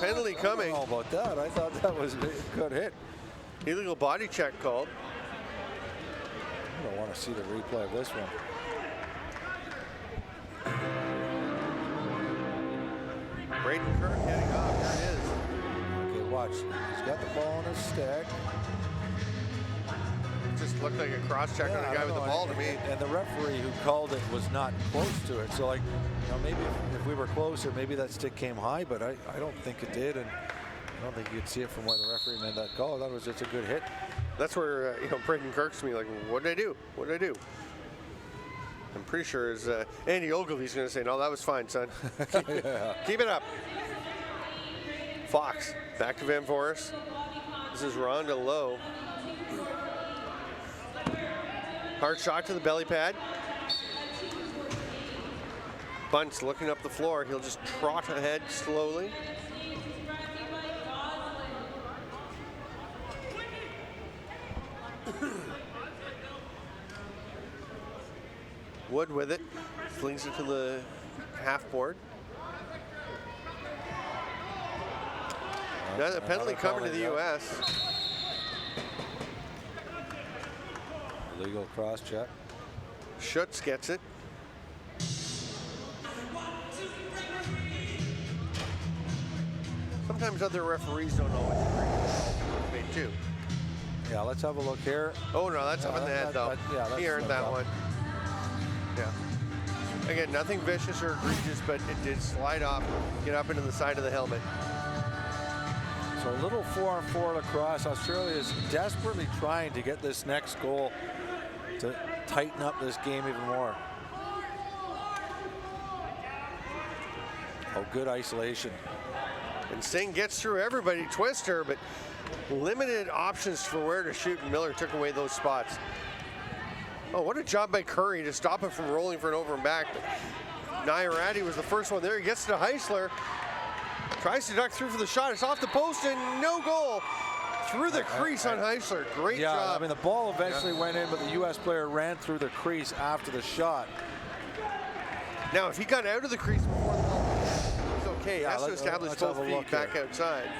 Penalty coming. I don't know about that. I thought that was a good hit. Illegal body check called. I don't want to see the replay of this one. Braden Kirk heading off. Here it is. Okay, watch. He's got the ball on his stick. Just looked like a cross check on the guy with the ball to me. And the referee who called it was not close to it. So, like, you know, maybe if we were closer, maybe that stick came high, but I don't think it did. And I don't think you could see it from where the referee made that call. That was just a good hit. That's where, you know, Braden Kirk's to me like, what did I do? What did I do? I'm pretty sure is Andy Ogilvie's going to say, no, that was fine, son. Keep it up. Fox back to Van Voorhis. This is Rhonda Lowe. Hard shot to the belly pad. Bunce looking up the floor. He'll just trot ahead slowly. Wood with it. Flings it to the half board. Now the penalty coming to the U.S. Illegal cross check. Schutz gets it. Sometimes other referees don't always agree. Me too. Yeah, let's have a look here. Oh no, that's up in the head though. He earned that one. Yeah. Again, nothing vicious or egregious, but it did slide off, get up into the side of the helmet. So a little 4-on-4 lacrosse. Australia is desperately trying to get this next goal to tighten up this game even more. Oh, good isolation. And Singh gets through everybody, Twister, but limited options for where to shoot, and Miller took away those spots. Oh, what a job by Curry to stop him from rolling for an over and back. But Nairati was the first one there. He gets to Heisler, tries to duck through for the shot. It's off the post and no goal. Through the crease on Heisler. Great job. Yeah, I mean, the ball eventually went in, but the U.S. player ran through the crease after the shot. Now, if he got out of the crease before the ball, he's okay. He has to establish both feet back outside.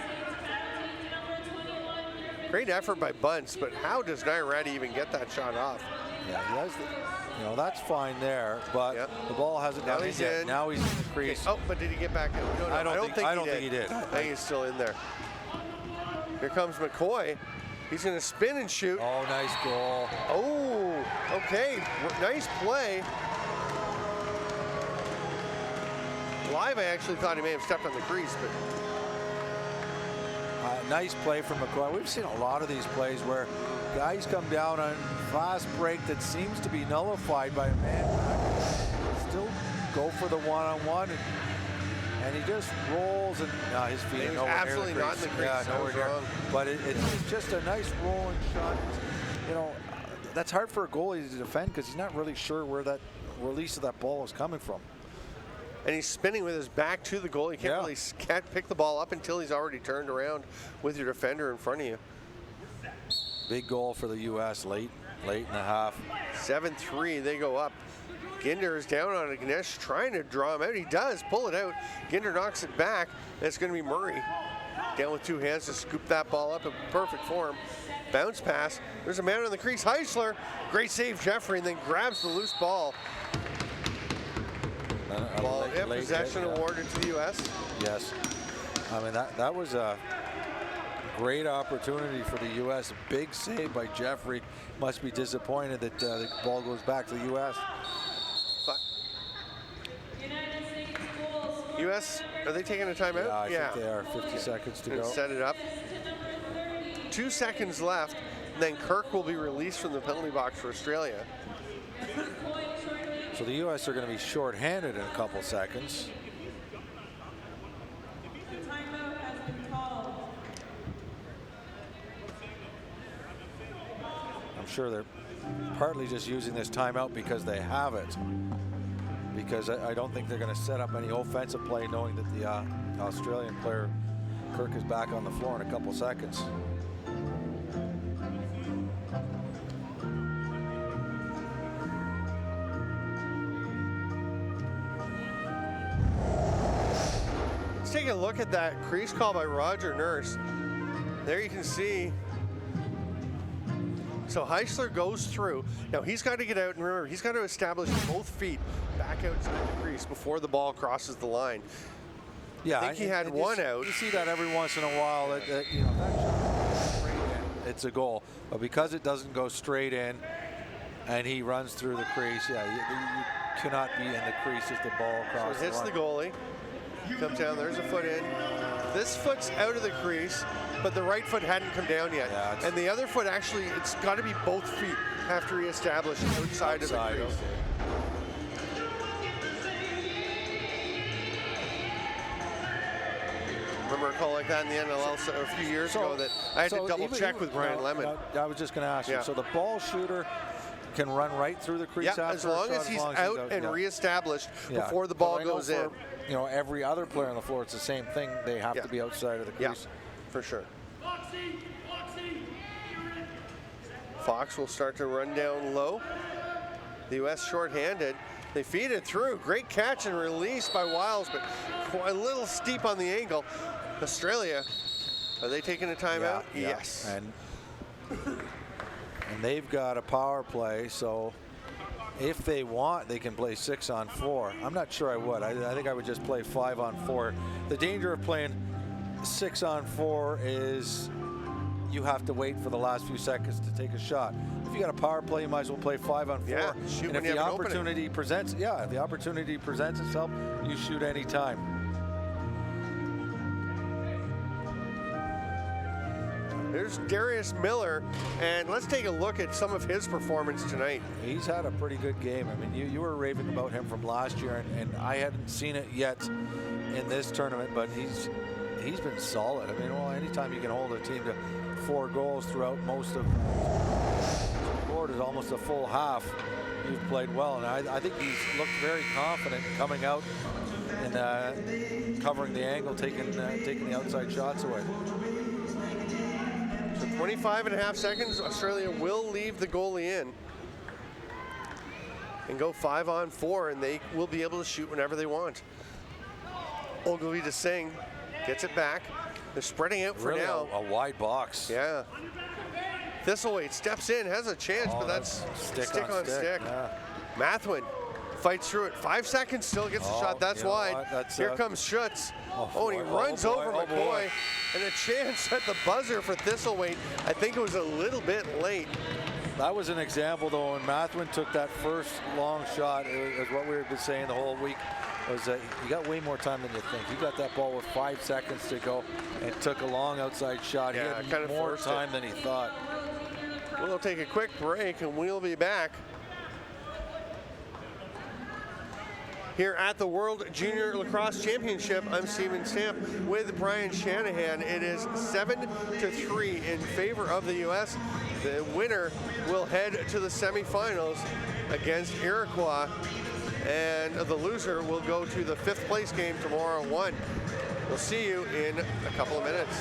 Great effort by Bunce, but how does Nairati even get that shot off? Yeah, he has that's fine there, but the ball hasn't done it yet. Now he's in the crease. Okay. Oh, but did he get back out? No, I don't think he did. I think he's still in there. Here comes McCoy. He's going to spin and shoot. Oh, nice goal. Oh, okay. Nice play. Live, I actually thought he may have stepped on the crease, but nice play from McCoy. We've seen a lot of these plays where guys come down on fast break that seems to be nullified by a man. Still go for the one-on-one, and he just rolls, and his feet are nowhere absolutely near the not in the crease. Yeah, nowhere near. But it's just a nice rolling shot. You know, that's hard for a goalie to defend because he's not really sure where that release of that ball is coming from. And he's spinning with his back to the goal. You can't pick the ball up until he's already turned around with your defender in front of you. Big goal for the U.S. late in the half. 7-3, they go up. Ginder is down on it. Ganesh trying to draw him out. He does pull it out. Ginder knocks it back. And it's going to be Murray down with two hands to scoop that ball up in perfect form. Bounce pass. There's a man on the crease. Heisler. Great save, Jeffrey, and then grabs the loose ball. Ball in possession awarded to the U.S. Yes. I mean, that was a great opportunity for the U.S. A big save by Jeffrey. Must be disappointed that the ball goes back to the U.S. U.S., are they taking a timeout? Yeah, I think they are. 50 seconds to go. Set it up. 2 seconds left, and then Kirk will be released from the penalty box for Australia. So the U.S. are going to be shorthanded in a couple seconds. I'm sure they're partly just using this timeout because they have it. Because I don't think they're going to set up any offensive play knowing that the Australian player, Kirk, is back on the floor in a couple seconds. Take a look at that crease call by Roger Nurse. There you can see. So Heisler goes through. Now he's got to get out, and remember, he's got to establish both feet back outside the crease before the ball crosses the line. Yeah, I think he had one out. You see that every once in a while. That shot straight in, it's a goal. But because it doesn't go straight in, and he runs through the crease, you cannot be in the crease as the ball crosses. So it hits the goalie. Comes down, there's a foot in. This foot's out of the crease, but the right foot hadn't come down yet. Yeah, and the other foot actually, it's got to be both feet have to reestablish outside of the crease. Okay. Remember a call like that in the NLL a few years ago that I had to double check with Brian Lemon. I was just going to ask you. So the ball shooter can run right through the crease after as long as he's out and reestablished before the ball goes in. You know, every other player on the floor, it's the same thing. They have to be outside of the crease. Yeah, for sure. Fox will start to run down low. The U.S. shorthanded. They feed it through. Great catch and release by Wiles, but a little steep on the angle. Australia, are they taking a timeout? Yeah. Yes. And they've got a power play, so if they want, they can play 6-on-4. I'm not sure I would. I think I would just play 5-on-4. The danger of playing 6-on-4 is you have to wait for the last few seconds to take a shot. If you got a power play, you might as well play 5-on-4. Yeah, shoot and when if you the have an opportunity presents, if the opportunity presents itself, you shoot any time. There's Darius Miller, and let's take a look at some of his performance tonight. He's had a pretty good game. I mean, you were raving about him from last year, and I hadn't seen it yet in this tournament, but he's been solid. I mean, well, anytime you can hold a team to 4 goals throughout most of the board is almost a full half, you've played well. And I think he's looked very confident coming out and covering the angle, taking the outside shots away. So 25.5 seconds, Australia will leave the goalie in and go 5-on-4, and they will be able to shoot whenever they want. Ogilvy to Singh gets it back. They're spreading out for really now. A wide box. Yeah. Thistlethwaite steps in, has a chance, but that's stick on stick. Yeah. Mathwin fights through it. 5 seconds, still gets a shot. That's wide. Here comes Schutz. And he runs over McCoy. And a chance at the buzzer for Thistlethwaite. I think it was a little bit late. That was an example, though, when Mathwin took that first long shot. It was what we've been saying the whole week. Was that you got way more time than you think. You got that ball with 5 seconds to go and took a long outside shot. Yeah, he had more time than he thought. We'll take a quick break and we'll be back here at the World Junior Lacrosse Championship. I'm Steven Stamp with Brian Shanahan. It is 7-3 in favor of the U.S. The winner will head to the semifinals against Iroquois, and the loser will go to the 5th place game tomorrow at 1. We'll see you in a couple of minutes.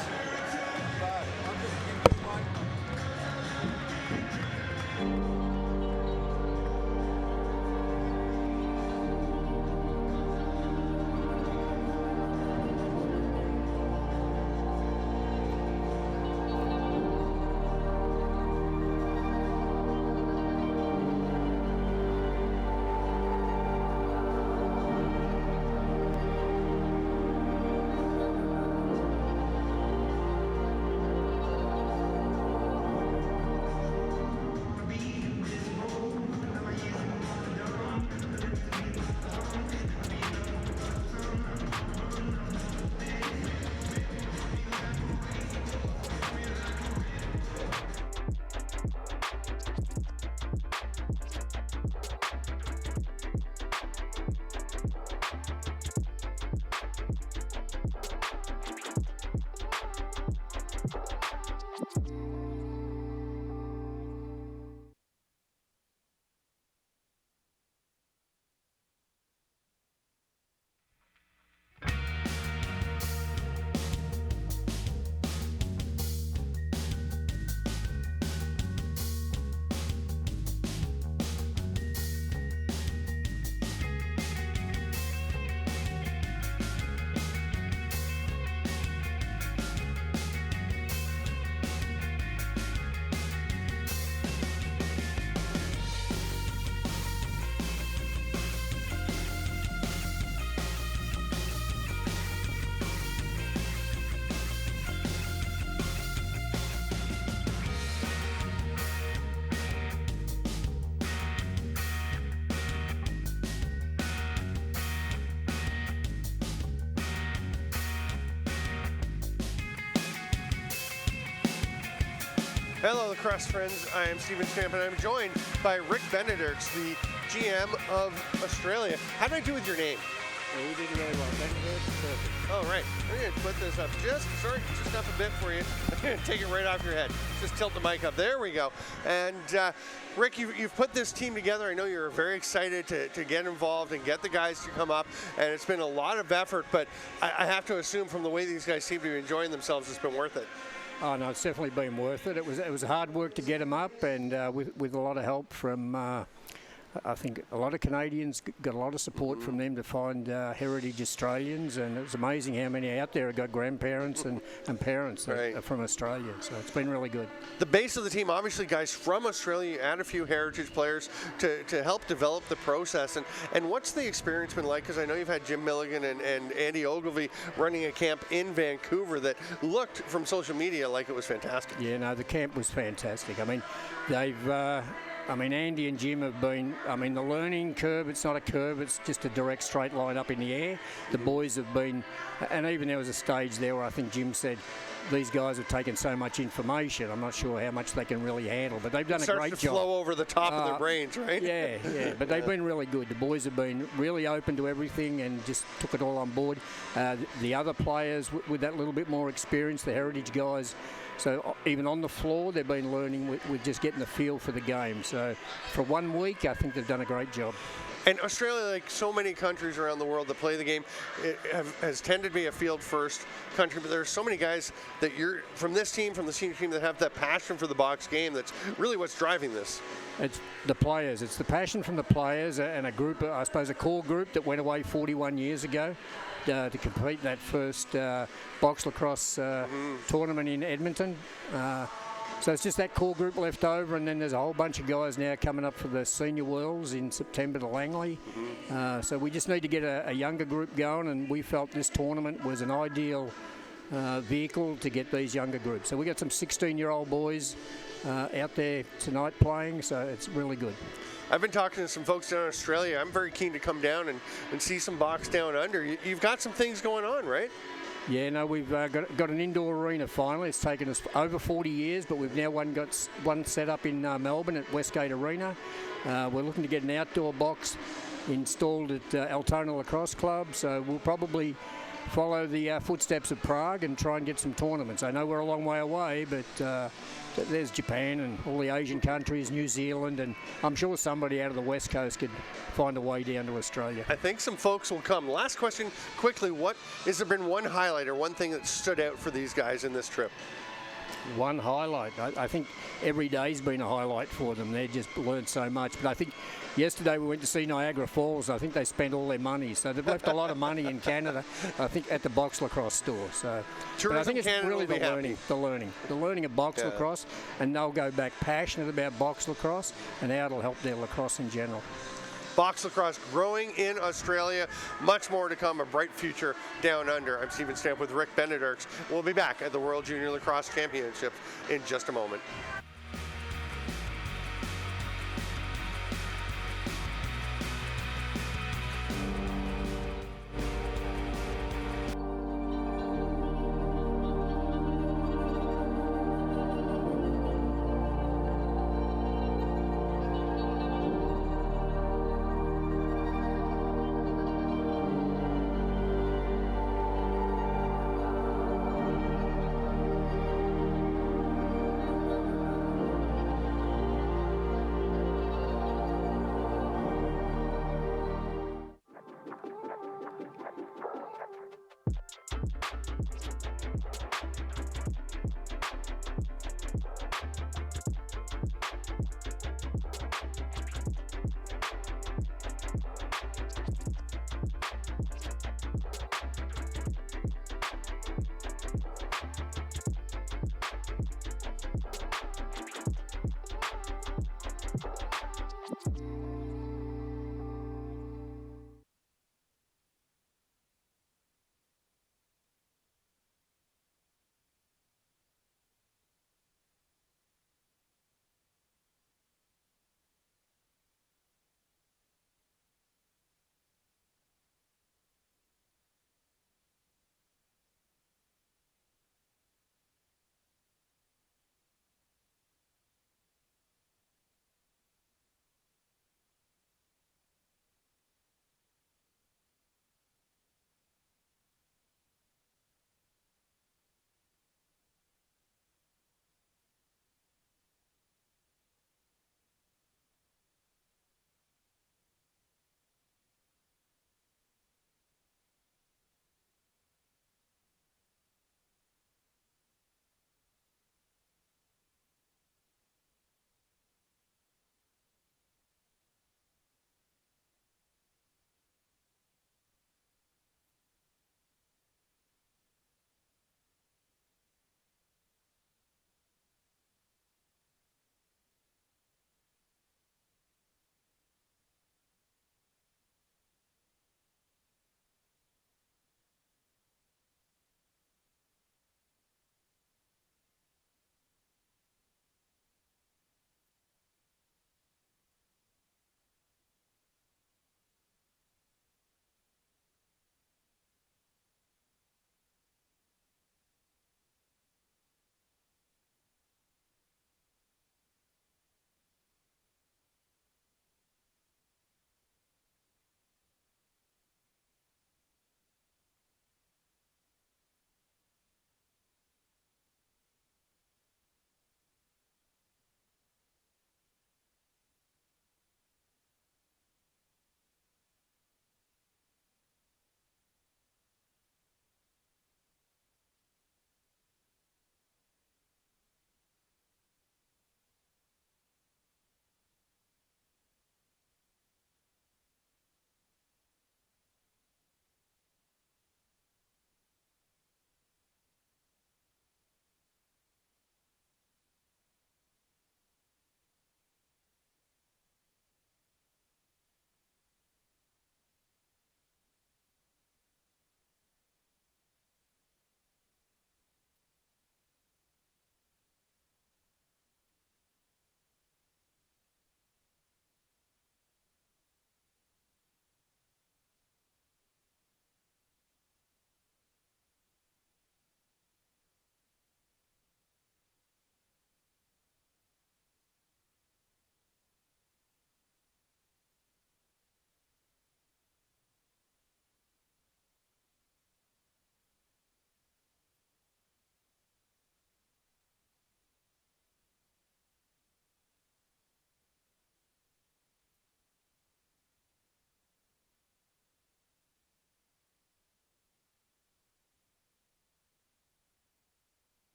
Hello, lacrosse friends. I am Steven Stamp, and I'm joined by Rick Benedicts, the GM of Australia. How did I do with your name? Yeah, you did really well. Thank you. Perfect. All right. I'm going to put this up just up a bit for you. I'm going to take it right off your head. Just tilt the mic up. There we go. And Rick, you've put this team together. I know you're very excited to get involved and get the guys to come up. And it's been a lot of effort, but I have to assume from the way these guys seem to be enjoying themselves, it's been worth it. Oh no, it's definitely been worth it. It was hard work to get them up, and with a lot of help from I think a lot of Canadians got a lot of support from them to find heritage Australians, and it was amazing how many out there have got grandparents and parents that are from Australia. So it's been really good. The base of the team, obviously guys from Australia, you add a few heritage players to help develop the process. And what's the experience been like? Because I know you've had Jim Milligan and Andy Ogilvy running a camp in Vancouver that looked from social media like it was fantastic. Yeah, no, the camp was fantastic. I mean, I mean, Andy and Jim have been, I mean, the learning curve, it's not a curve, it's just a direct straight line up in the air. The boys have been, and even there was a stage there where I think Jim said, these guys have taken so much information. I'm not sure how much they can really handle, but they've done a great job. It starts to flow over the top of their brains, right? Yeah, but they've been really good. The boys have been really open to everything and just took it all on board. The other players with that little bit more experience, the heritage guys, so even on the floor, they've been learning with just getting the feel for the game. So for 1 week, I think they've done a great job. And Australia, like so many countries around the world that play the game, has tended to be a field-first country. But there are so many guys that you're from this team, from the senior team, that have that passion for the box game. That's really what's driving this. It's the players. It's the passion from the players and a group, I suppose, a core group that went away 41 years ago to complete that first box lacrosse tournament in Edmonton. So it's just that core group left over, and then there's a whole bunch of guys now coming up for the Senior Worlds in September to Langley. So we just need to get a younger group going, and we felt this tournament was an ideal vehicle to get these younger groups. So we got some 16-year-old boys out there tonight playing, so it's really good. I've been talking to some folks down in Australia. I'm very keen to come down and see some box down under. You've got some things going on, right? Yeah, no, we've got an indoor arena finally. It's taken us over 40 years, but we've now got one set up in Melbourne at Westgate Arena. We're looking to get an outdoor box installed at Altona Lacrosse Club, so we'll probably follow the footsteps of Prague and try and get some tournaments. I know we're a long way away, but there's Japan and all the Asian countries, New Zealand, and I'm sure somebody out of the West Coast could find a way down to Australia. I think some folks will come. Last question, quickly, has there been one highlight or one thing that stood out for these guys in this trip? One highlight. I think every day's been a highlight for them. They just learned so much. But I think yesterday we went to see Niagara Falls. I think they spent all their money. So they've left a lot of money in Canada, I think, at the box lacrosse store. So but I think it's Canada really the learning of box lacrosse, and they'll go back passionate about box lacrosse and how it'll help their lacrosse in general. Box lacrosse growing in Australia. Much more to come. A bright future down under. I'm Stephen Stamp with Rick Benedurks. We'll be back at the World Junior Lacrosse Championship in just a moment.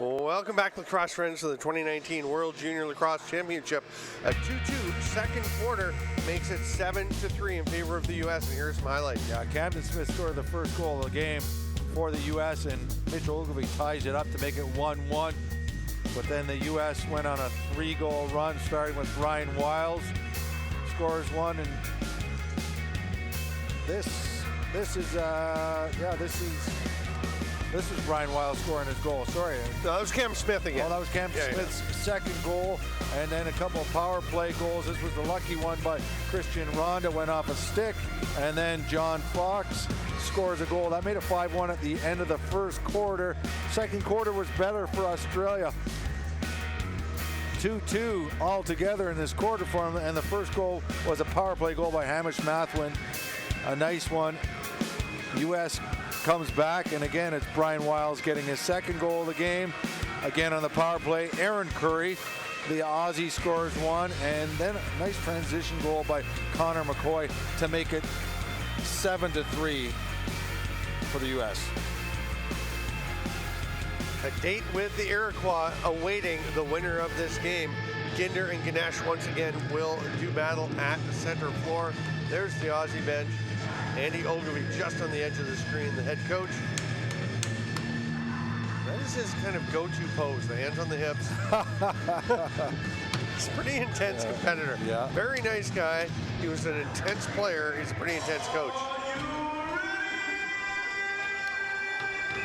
Welcome back, lacrosse friends, to the 2019 World Junior Lacrosse Championship. A 2-2 second quarter makes it 7-3 in favor of the U.S. And here's some highlights. Yeah, Camden Smith scored the first goal of the game for the U.S. and Mitch Ogilvie ties it up to make it 1-1. But then the U.S. went on a 3-goal run, starting with Brian Wiles, scores one, and this is Brian Wiles scoring his goal. Sorry. No, that was Cam Smith again. Oh, that was Cam Smith's second goal, and then a couple of power play goals. This was the lucky one by Christian Ronda, went off a stick, and then John Fox scores a goal. That made it 5-1 at the end of the first quarter. Second quarter was better for Australia. 2-2 altogether in this quarter for him, and the first goal was a power play goal by Hamish Mathwin. A nice one. U.S. comes back, and again it's Brian Wiles getting his second goal of the game. Again on the power play, Aaron Curry, the Aussie, scores one, and then a nice transition goal by Connor McCoy to make it 7-3 for the U.S. A date with the Iroquois awaiting the winner of this game. Ginder and Ganesh once again will do battle at the center floor. There's the Aussie bench. Andy Ogilvie just on the edge of the screen, the head coach. That is his kind of go-to pose, the hands on the hips. He's a pretty intense competitor. Yeah. Very nice guy. He was an intense player. He's a pretty intense coach.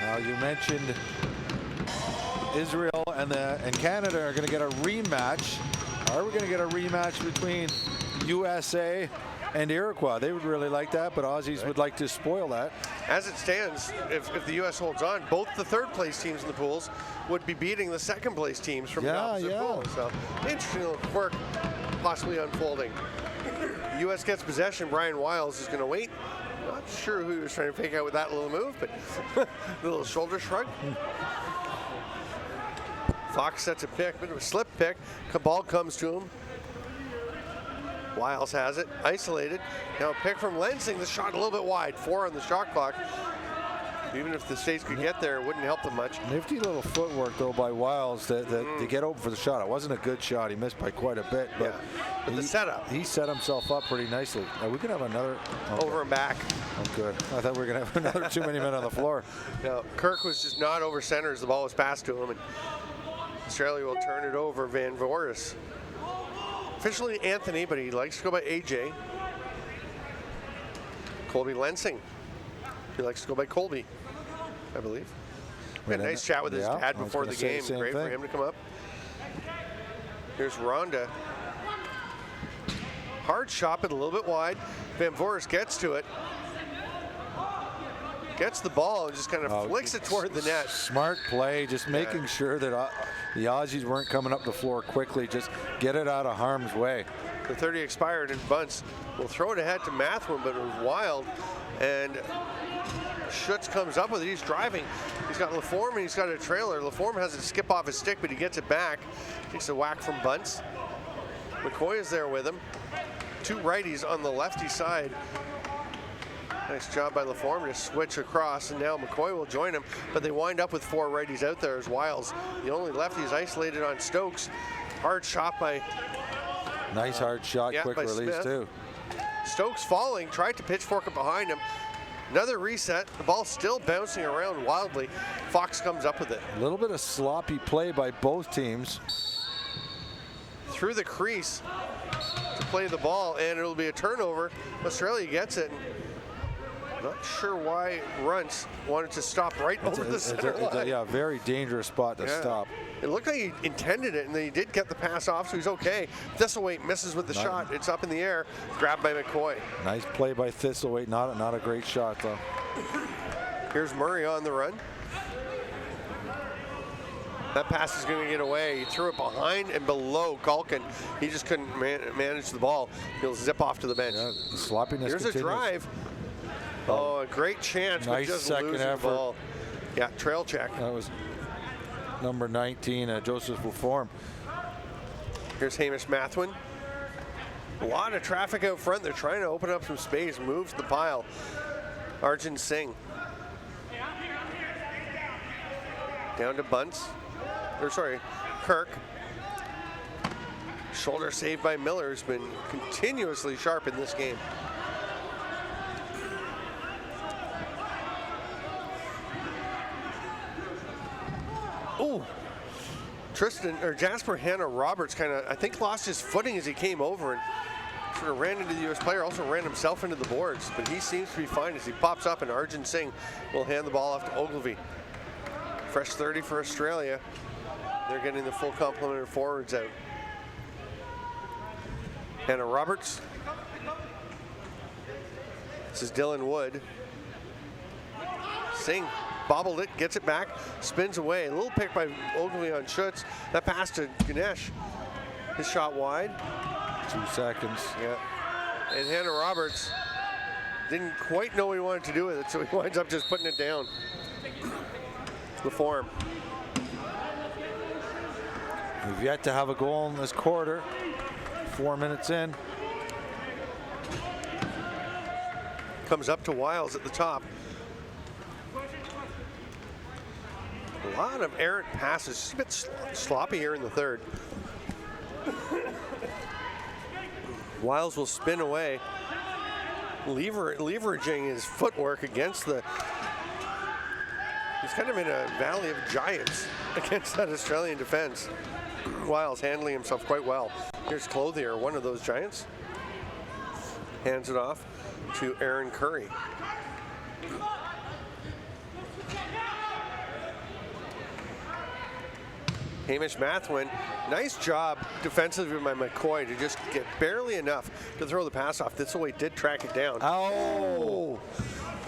Now you mentioned Israel and Canada are going to get a rematch. Are we going to get a rematch between USA and Iroquois? They would really like that, but Aussies would like to spoil that. As it stands, if the U.S. holds on, both the third place teams in the pools would be beating the second place teams from the opposite pool. So interesting little quirk possibly unfolding. U.S. gets possession. Brian Wiles is going to wait. Not sure who he was trying to fake out with that little move, but the little shoulder shrug. Fox sets a pick, bit of a slip pick. Ball comes to him. Wiles has it, isolated. Now a pick from Lensing, the shot a little bit wide. 4 on the shot clock. Even if the States could get there, it wouldn't help them much. Nifty little footwork though by Wiles to get open for the shot. It wasn't a good shot. He missed by quite a bit, but, but the setup. He set himself up pretty nicely. Now we can have another. Over and back. Oh, good. I thought we were going to have another too many men on the floor. No, Kirk was just not over center as the ball was passed to him, and Australia will turn it over. Van Voris. Officially Anthony, but he likes to go by AJ. Colby Lensing. He likes to go by Colby, I believe. We had a nice chat with his dad before the game. Great for him to come up. Here's Ronda. Hard shot, but a little bit wide. Van Voris gets to it. Gets the ball and just kind of flicks it toward the net. Smart play, just making sure that the Aussies weren't coming up the floor quickly. Just get it out of harm's way. The 30 expired, and Bunce will throw it ahead to Mathwin, but it was wild. And Schutz comes up with it. He's driving. He's got Laforme and he's got a trailer. Laforme has it skip off his stick, but he gets it back. Takes a whack from Bunce. McCoy is there with him. Two righties on the lefty side. Nice job by Laforme to switch across, and now McCoy will join him, but they wind up with 4 righties out there as Wiles. The only lefty is isolated on Stokes. Hard shot by... Nice hard shot, quick release Smith. Too. Stokes falling, tried to pitchfork it behind him. Another reset, the ball still bouncing around wildly. Fox comes up with it. A little bit of sloppy play by both teams. Through the crease to play the ball, and it'll be a turnover. Australia gets it. Not sure why Runts wanted to stop right over the center line. Yeah, very dangerous spot to stop. It looked like he intended it, and then he did get the pass off, so he's okay. Thistlethwaite misses with the shot. It's up in the air, grabbed by McCoy. Nice play by Thistlethwaite. Not a great shot, though. Here's Murray on the run. That pass is going to get away. He threw it behind and below Culkin. He just couldn't manage the ball. He'll zip off to the bench. Yeah, the sloppiness Here's continues. A drive. Oh, a great chance, nice but just second losing effort. The ball. Yeah, trail check. That was number 19, Joseph Laforme. Here's Hamish Mathwin. A lot of traffic out front. They're trying to open up some space, moves the pile. Arjun Singh. Down to Bunce. Kirk. Shoulder saved by Miller, who's been continuously sharp in this game. Ooh. Jasper Hanna-Roberts kind of, I think, lost his footing as he came over and sort of ran into the U.S. player, also ran himself into the boards, but he seems to be fine as he pops up, and Arjun Singh will hand the ball off to Ogilvy. Fresh 30 for Australia. They're getting the full complement of forwards out. Hanna-Roberts. This is Dylan Wood. Singh bobbled it, gets it back, spins away. A little pick by Ogilvy on Schutz. That pass to Ganesh. His shot wide. 2 seconds. Yeah. And Hanna-Roberts didn't quite know what he wanted to do with it, so he winds up just putting it down. The form. We've yet to have a goal in this quarter. 4 minutes in. Comes up to Wiles at the top. A lot of errant passes. Just a bit sloppy here in the third. Wiles will spin away, leveraging his footwork against the... He's kind of in a valley of giants against that Australian defense. Wiles handling himself quite well. Here's Clothier, one of those giants. Hands it off to Aaron Curry. Hamish Mathwin, nice job defensively by McCoy to just get barely enough to throw the pass off. This way did track it down. Oh!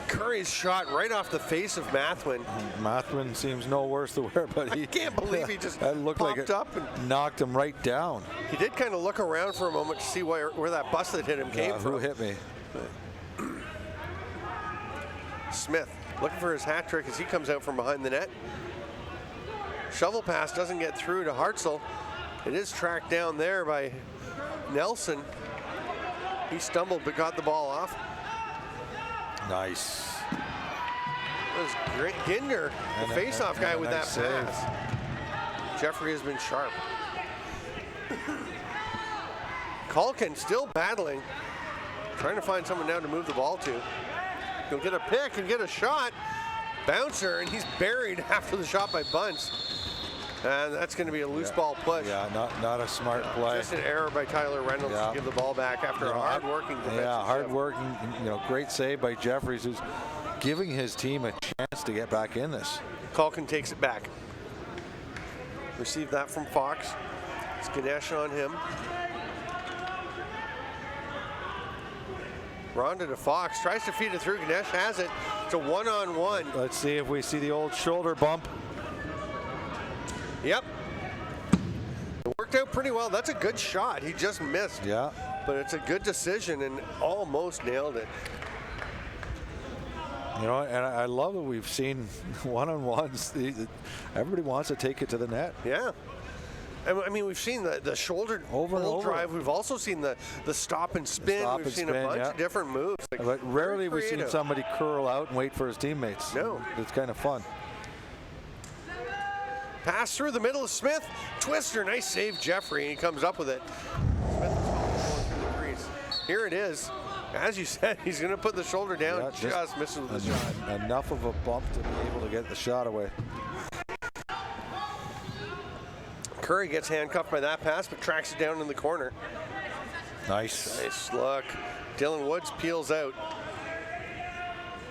Curry's shot right off the face of Mathwin. Mathwin seems no worse to wear, but he... I can't believe he just that looked popped like it up and knocked him right down. He did kind of look around for a moment to see where that bus that hit him came from. Who hit me? Smith looking for his hat trick as he comes out from behind the net. Shovel pass doesn't get through to Hartzell. It is tracked down there by Nelson. He stumbled but got the ball off. Nice. It was great. Ginder, the face-off guy with nice that pass. Jeffrey has been sharp. Culkin still battling. Trying to find someone now to move the ball to. He'll get a pick and get a shot. Bouncer, and he's buried after the shot by Bunce. And that's going to be a loose ball push. Yeah, not a smart play. Just an error by Tyler Reynolds to give the ball back after a hard-working defensive hard-working, great save by Jeffries, who's giving his team a chance to get back in this. Culkin takes it back. Received that from Fox. It's Ganesh on him. Ronda to Fox, tries to feed it through. Ganesh has it. It's a one-on-one. Let's see if we see the old shoulder bump. Yep. It worked out pretty well. That's a good shot. He just missed. Yeah. But it's a good decision and almost nailed it. And I love that we've seen one-on-ones. Everybody wants to take it to the net. Yeah. I mean, we've seen the shoulder pull drive. We've also seen the stop and spin. We've seen a bunch of different moves. But rarely we've seen somebody curl out and wait for his teammates. No. It's kind of fun. Pass through the middle of Smith. Twister, nice save, Jeffrey. And he comes up with it. Smith is going through the crease. Here it is. As you said, he's going to put the shoulder down. Yeah, just misses with the shot. Enough of a bump to be able to get the shot away. Curry gets handcuffed by that pass, but tracks it down in the corner. Nice. Nice look. Dylan Woods peels out.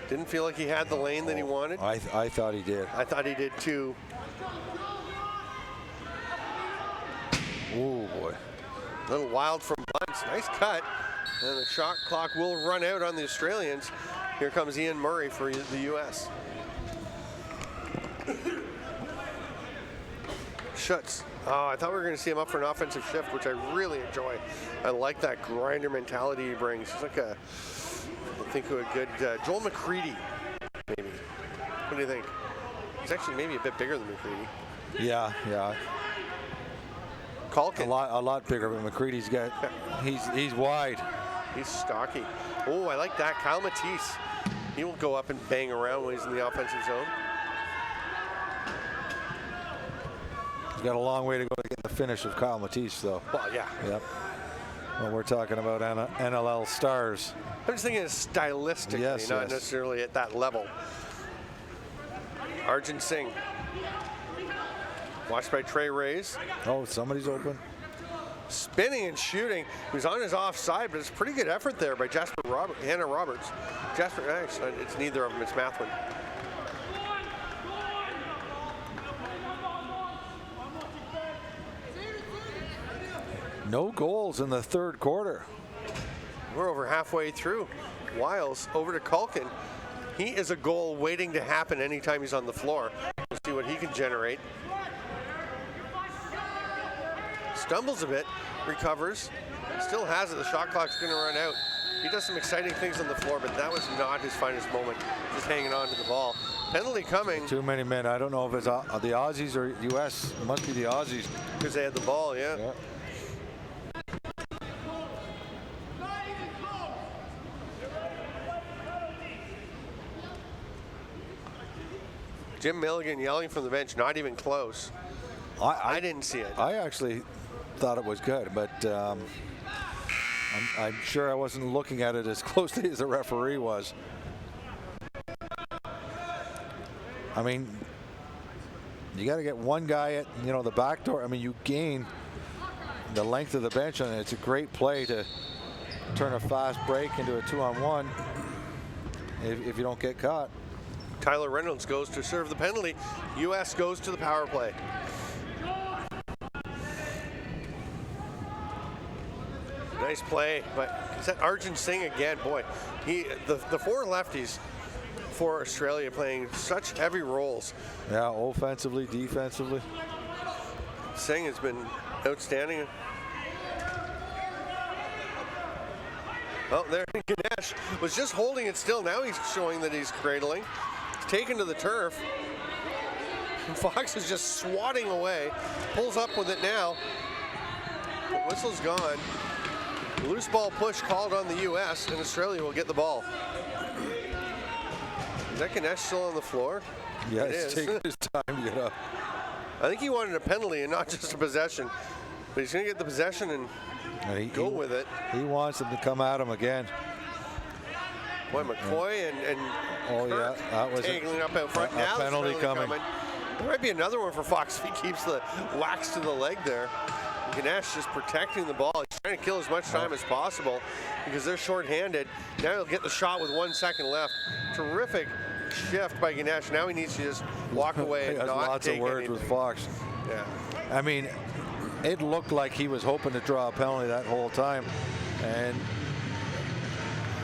Didn't feel like he had the lane that he wanted. I thought he did. I thought he did too. Oh boy. A little wild from Bunce. Nice cut. And the shot clock will run out on the Australians. Here comes Ian Murray for the U.S. Schutz. Oh, I thought we were going to see him up for an offensive shift, which I really enjoy. I like that grinder mentality he brings. He's like I think a good Joel McCready, maybe. What do you think? He's actually maybe a bit bigger than McCready. Yeah. Culkin. A lot bigger, but McCready's got. He's wide. He's stocky. Oh, I like that. Kyle Matisse. He will go up and bang around when he's in the offensive zone. He's got a long way to go to get the finish of Kyle Matisse, though. Well, yeah. Yep. Well, we're talking about NLL stars. I'm just thinking stylistically, not necessarily at that level. Arjun Singh. Watched by Trey Reyes. Oh, somebody's open. Spinning and shooting. He was on his offside, but it's a pretty good effort there by Hannah Roberts. It's neither of them, it's Mathwin. No goals in the third quarter. We're over halfway through. Wiles over to Culkin. He is a goal waiting to happen anytime he's on the floor. We'll see what he can generate. Stumbles a bit, recovers, still has it. The shot clock's going to run out. He does some exciting things on the floor, but that was not his finest moment, just hanging on to the ball. Penalty coming. Too many men. I don't know if it's the Aussies or U.S. It must be the Aussies. Because they had the ball, yeah. Jim Milligan yelling from the bench, not even close. I didn't see it. I actually thought it was good, but I'm sure I wasn't looking at it as closely as the referee was. I mean, you got to get one guy at the back door. I mean, you gain the length of the bench, and it's a great play to turn a fast break into a 2-on-1 if you don't get caught. Tyler Reynolds goes to serve the penalty. U.S. goes to the power play. Nice play, but is that Arjun Singh again? Boy, the four lefties for Australia playing such heavy roles. Yeah, offensively, defensively. Singh has been outstanding. Oh, there Ganesh was just holding it still. Now he's showing that he's cradling. He's taken to the turf. And Fox is just swatting away. Pulls up with it now. The whistle's gone. Loose ball push called on the U.S. and Australia will get the ball. Is that Ganesh still on the floor? Yeah, it's taking his time to get up. I think he wanted a penalty and not just a possession. But he's going to get the possession and go with it. He wants them to come at him again. Boy, McCoy and Kirk that was tangling up out front. Now penalty coming. There might be another one for Fox if he keeps the wax to the leg there. Ganesh just protecting the ball. He's trying to kill as much time as possible because they're shorthanded. Now he'll get the shot with 1 second left. Terrific shift by Ganesh. Now he needs to just walk away and not lots take of words anything. with Fox. Yeah. I mean, it looked like he was hoping to draw a penalty that whole time. And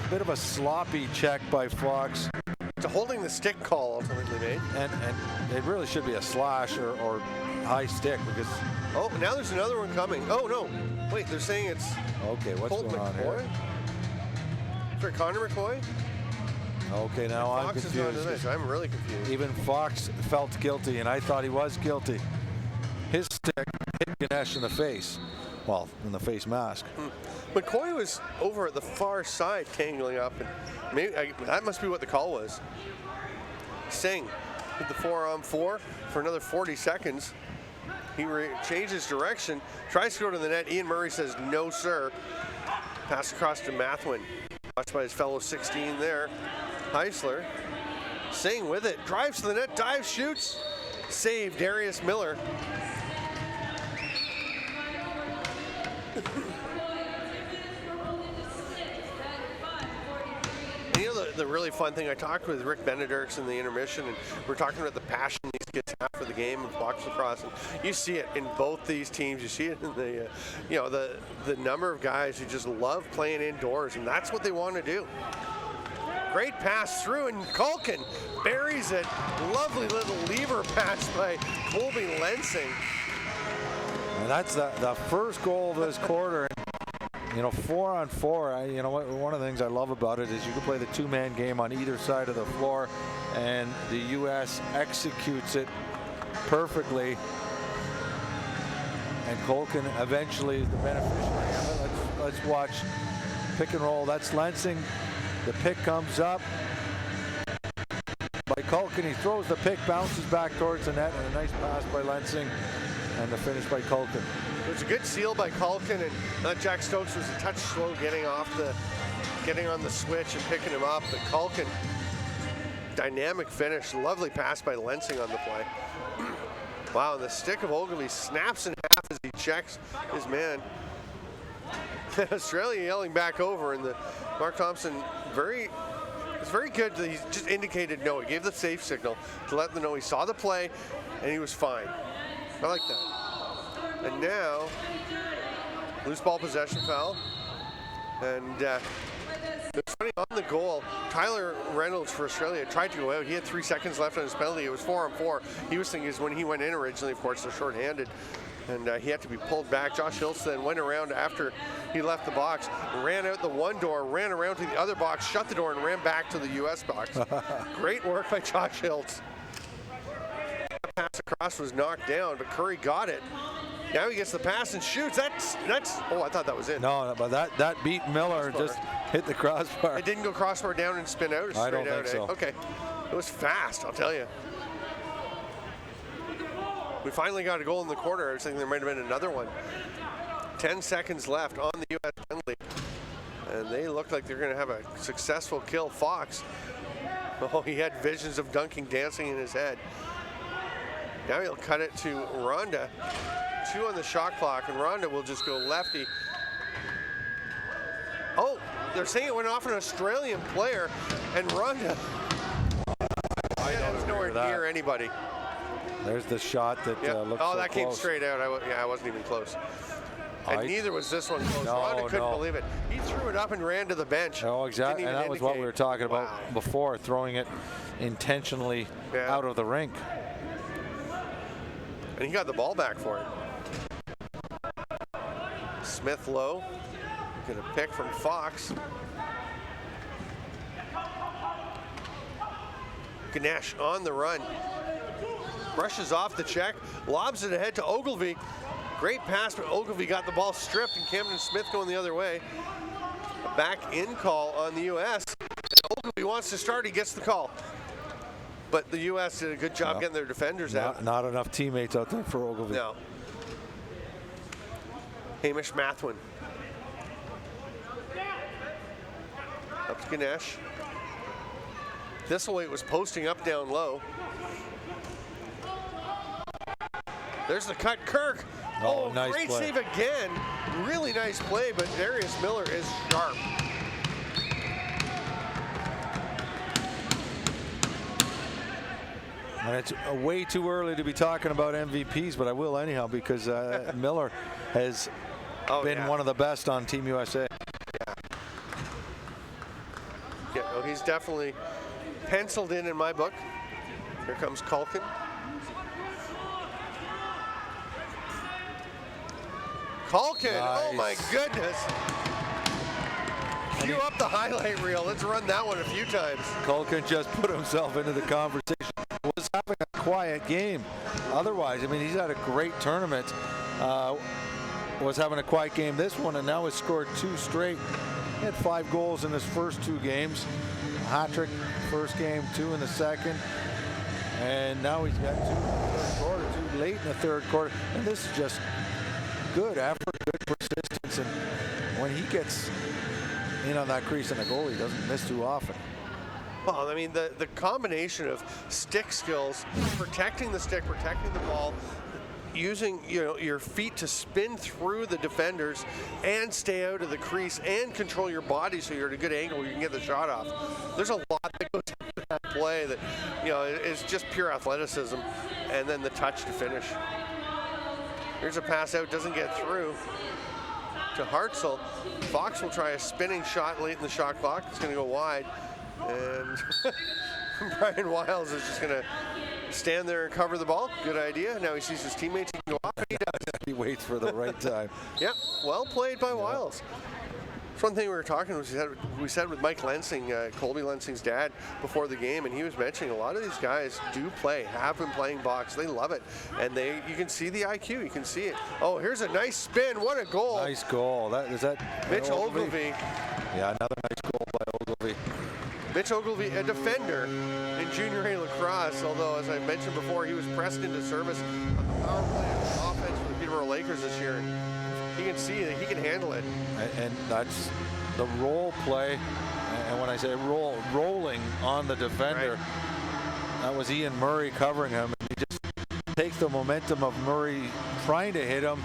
a bit of a sloppy check by Fox. It's a holding the stick call ultimately made. And it really should be a slash or high stick because... Oh, now there's another one coming. Oh, no. Wait, they're saying it's... Okay, what's Colt going on McCoy? here? For Connor McCoy? Okay, now I'm Fox confused. Is I'm really confused. Even Fox felt guilty, and I thought he was guilty. His stick hit Ganesh in the face. Well, in the face mask. McCoy was over at the far side tangling up, and maybe that must be what the call was. Singh with the 4-on-4 for another 40 seconds. He changes direction, tries to go to the net. Ian Murray says, no, sir. Pass across to Mathwin. Watched by his fellow 16 there. Heisler. Singh with it. Drives to the net, dives, shoots. Save Darius Miller. The really fun thing, I talked with Rick Benedikts in the intermission, and we're talking about the passion these kids have for the game of box lacrosse. And you see it in both these teams. You see it in the, the number of guys who just love playing indoors, and that's what they want to do. Great pass through, and Culkin buries it. Lovely little lever pass by Colby Lensing. And that's the first goal of this quarter. 4-on-4, one of the things I love about it is you can play the two-man game on either side of the floor, and the U.S. executes it perfectly. And Culkin eventually is the beneficiary. Let's watch pick and roll. That's Lensing. The pick comes up by Culkin. He throws the pick, bounces back towards the net, and a nice pass by Lensing. and the finish by Culkin. It was a good seal by Culkin, and Jack Stokes was a touch slow getting on the switch and picking him up. But Culkin, dynamic finish, lovely pass by Lensing on the play. Wow, and the stick of Ogilvie snaps in half as he checks his man. Australia yelling back over, and Mark Thompson it's very good that he just indicated no. He gave the safe signal to let them know he saw the play and he was fine. I like that. And now, loose ball possession foul. And it's funny, on the goal, Tyler Reynolds for Australia tried to go out. He had 3 seconds left on his penalty. It was 4-on-4. He was thinking when he went in originally, of course, they're shorthanded. And he had to be pulled back. Josh Hiltz then went around after he left the box, ran out the one door, ran around to the other box, shut the door, and ran back to the U.S. box. Great work by Josh Hiltz. That pass across was knocked down, but Curry got it. Now he gets the pass and shoots. That's. Oh, I thought that was in. No, but that beat Miller, just hit the crossbar. It didn't go crossbar down and spin out. Or straight I don't out, think so. Okay, it was fast, I'll tell you. We finally got a goal in the corner. I was thinking there might have been another one. 10 seconds left on the U.S. penalty. And they look like they're going to have a successful kill. Fox. Oh, he had visions of dunking dancing in his head. Now he'll cut it to Ronda. 2 on the shot clock, and Ronda will just go lefty. Oh, they're saying it went off an Australian player, and Ronda. I was nowhere near anybody. There's the shot that looked so that close. came straight out. I wasn't even close. And neither was this one close. Ronda couldn't believe it. He threw it up and ran to the bench. Oh, exactly. And that was what we were talking about before, throwing it intentionally out of the rink. And he got the ball back for it. Smith low. Get a pick from Fox. Ganesh on the run. Brushes off the check, lobs it ahead to Ogilvie. Great pass, but Ogilvie got the ball stripped, and Camden Smith going the other way. A back in call on the U.S. Ogilvie wants to start, he gets the call. But the U.S. did a good job getting their defenders out. Not enough teammates out there for Ogilvie. No. Hamish Mathwin. Up to Ganesh. Thistleweight was posting up down low. There's the cut, Kirk. Oh, nice great play. save again. Really nice play, but Darius Miller is sharp. And it's way too early to be talking about MVPs, but I will anyhow, because Miller has been one of the best on Team USA. Yeah, no, he's definitely penciled in my book. Here comes Culkin. Culkin, nice. Oh my goodness. Cue up the highlight reel. Let's run that one a few times. Culkin just put himself into the conversation. Was having a quiet game. Otherwise, I mean, he's had a great tournament. Was having a quiet game this one, and now has scored 2 straight. He had 5 goals in his first 2 games. A hat-trick first game, 2 in the second. And now he's got 2 in the third quarter, 2 late in the third quarter. And this is just good effort, good persistence. And when he gets in on that crease in a goal, he doesn't miss too often. Well, I mean, the combination of stick skills, protecting the stick, protecting the ball, using your feet to spin through the defenders and stay out of the crease and control your body so you're at a good angle where you can get the shot off. There's a lot that goes into that play that is just pure athleticism, and then the touch to finish. Here's a pass out, doesn't get through to Hartzell. Fox will try a spinning shot late in the shot clock. It's going to go wide, and Brian Wiles is just going to stand there and cover the ball. Good idea. Now he sees his teammates. He can go off, and he does. He waits for the right time. Yep, well played by Wiles. That's one thing we were talking. We said with Mike Lensing, Colby Lensing's dad, before the game, and he was mentioning a lot of these guys do play, have been playing box. They love it, and you can see the IQ. You can see it. Oh, here's a nice spin. What a goal! Nice goal. Is that Mitch Ogilvie. Yeah, another nice goal by Ogilvie. Mitch Ogilvie, a defender in junior A lacrosse, although as I mentioned before, he was pressed into service on the power play offense for the Peterborough Lakers this year. And he can see that he can handle it. And that's the role play. And when I say rolling on the defender, right. That was Ian Murray covering him. And he just takes the momentum of Murray trying to hit him,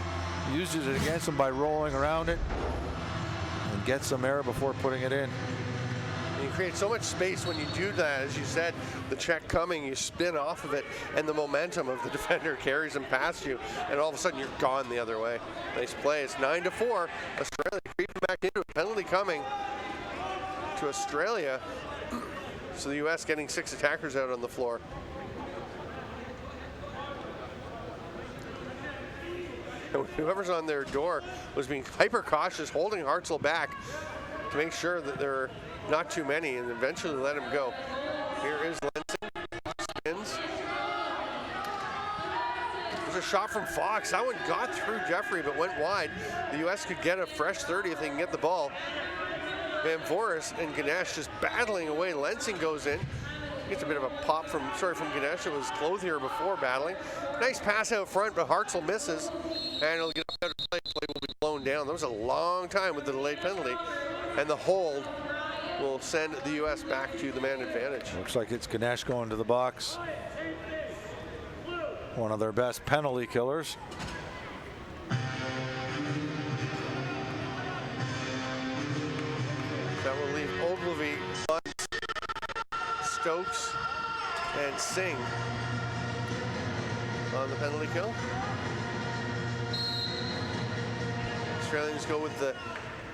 uses it against him by rolling around it, and gets some air before putting it in. You create so much space when you do that. As you said, the check coming, you spin off of it, and the momentum of the defender carries him past you, and all of a sudden you're gone the other way. Nice play. It's 9-4. Australia creeping back into it. Penalty coming to Australia. So the U.S. getting 6 attackers out on the floor. And whoever's on their door was being hyper cautious, holding Hartzell back to make sure that there are not too many, and eventually let him go. Here is Lensing, spins. There's a shot from Fox. That one got through Jeffrey but went wide. The U.S. could get a fresh 30 if they can get the ball. Van Voris and Ganesh just battling away. Lensing goes in. Gets a bit of a pop from Ganesh. It was clothier before battling. Nice pass out front, but Hartzell misses. And it'll get a better play. Play will be blown down. That was a long time with the delayed penalty. And the hold will send the U.S. back to the man advantage. Looks like it's Ganesh going to the box. One of their best penalty killers. That will leave Ogilvie, Bunce, Stokes, and Singh on the penalty kill. Australians go with the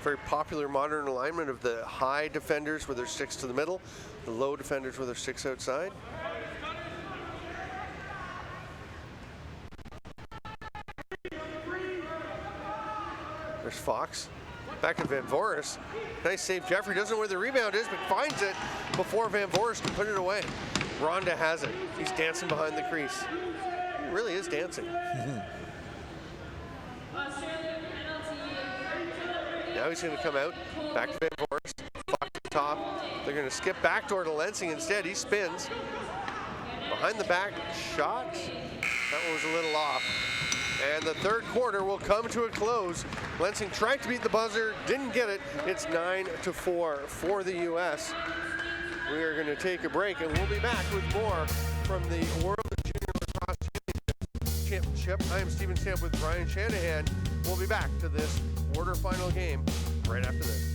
very popular modern alignment of the high defenders where there's 6 to the middle, the low defenders where there's 6 outside. There's Fox. Back to Van Voris. Nice save. Jeffrey doesn't know where the rebound is, but finds it before Van Voris can put it away. Ronda has it. He's dancing behind the crease. He really is dancing. Now he's going to come out. Back to Van Voris. Fox to the top. They're going to skip backdoor to Lensing instead. He spins. Behind the back shot. That one was a little off. And the third quarter will come to a close. Lensing tried to beat the buzzer, didn't get it. It's 9-4 for the U.S. We are going to take a break, and we'll be back with more from the World Junior Lacrosse Championship. I am Stephen Stamp with Brian Shanahan. We'll be back to this quarterfinal game right after this.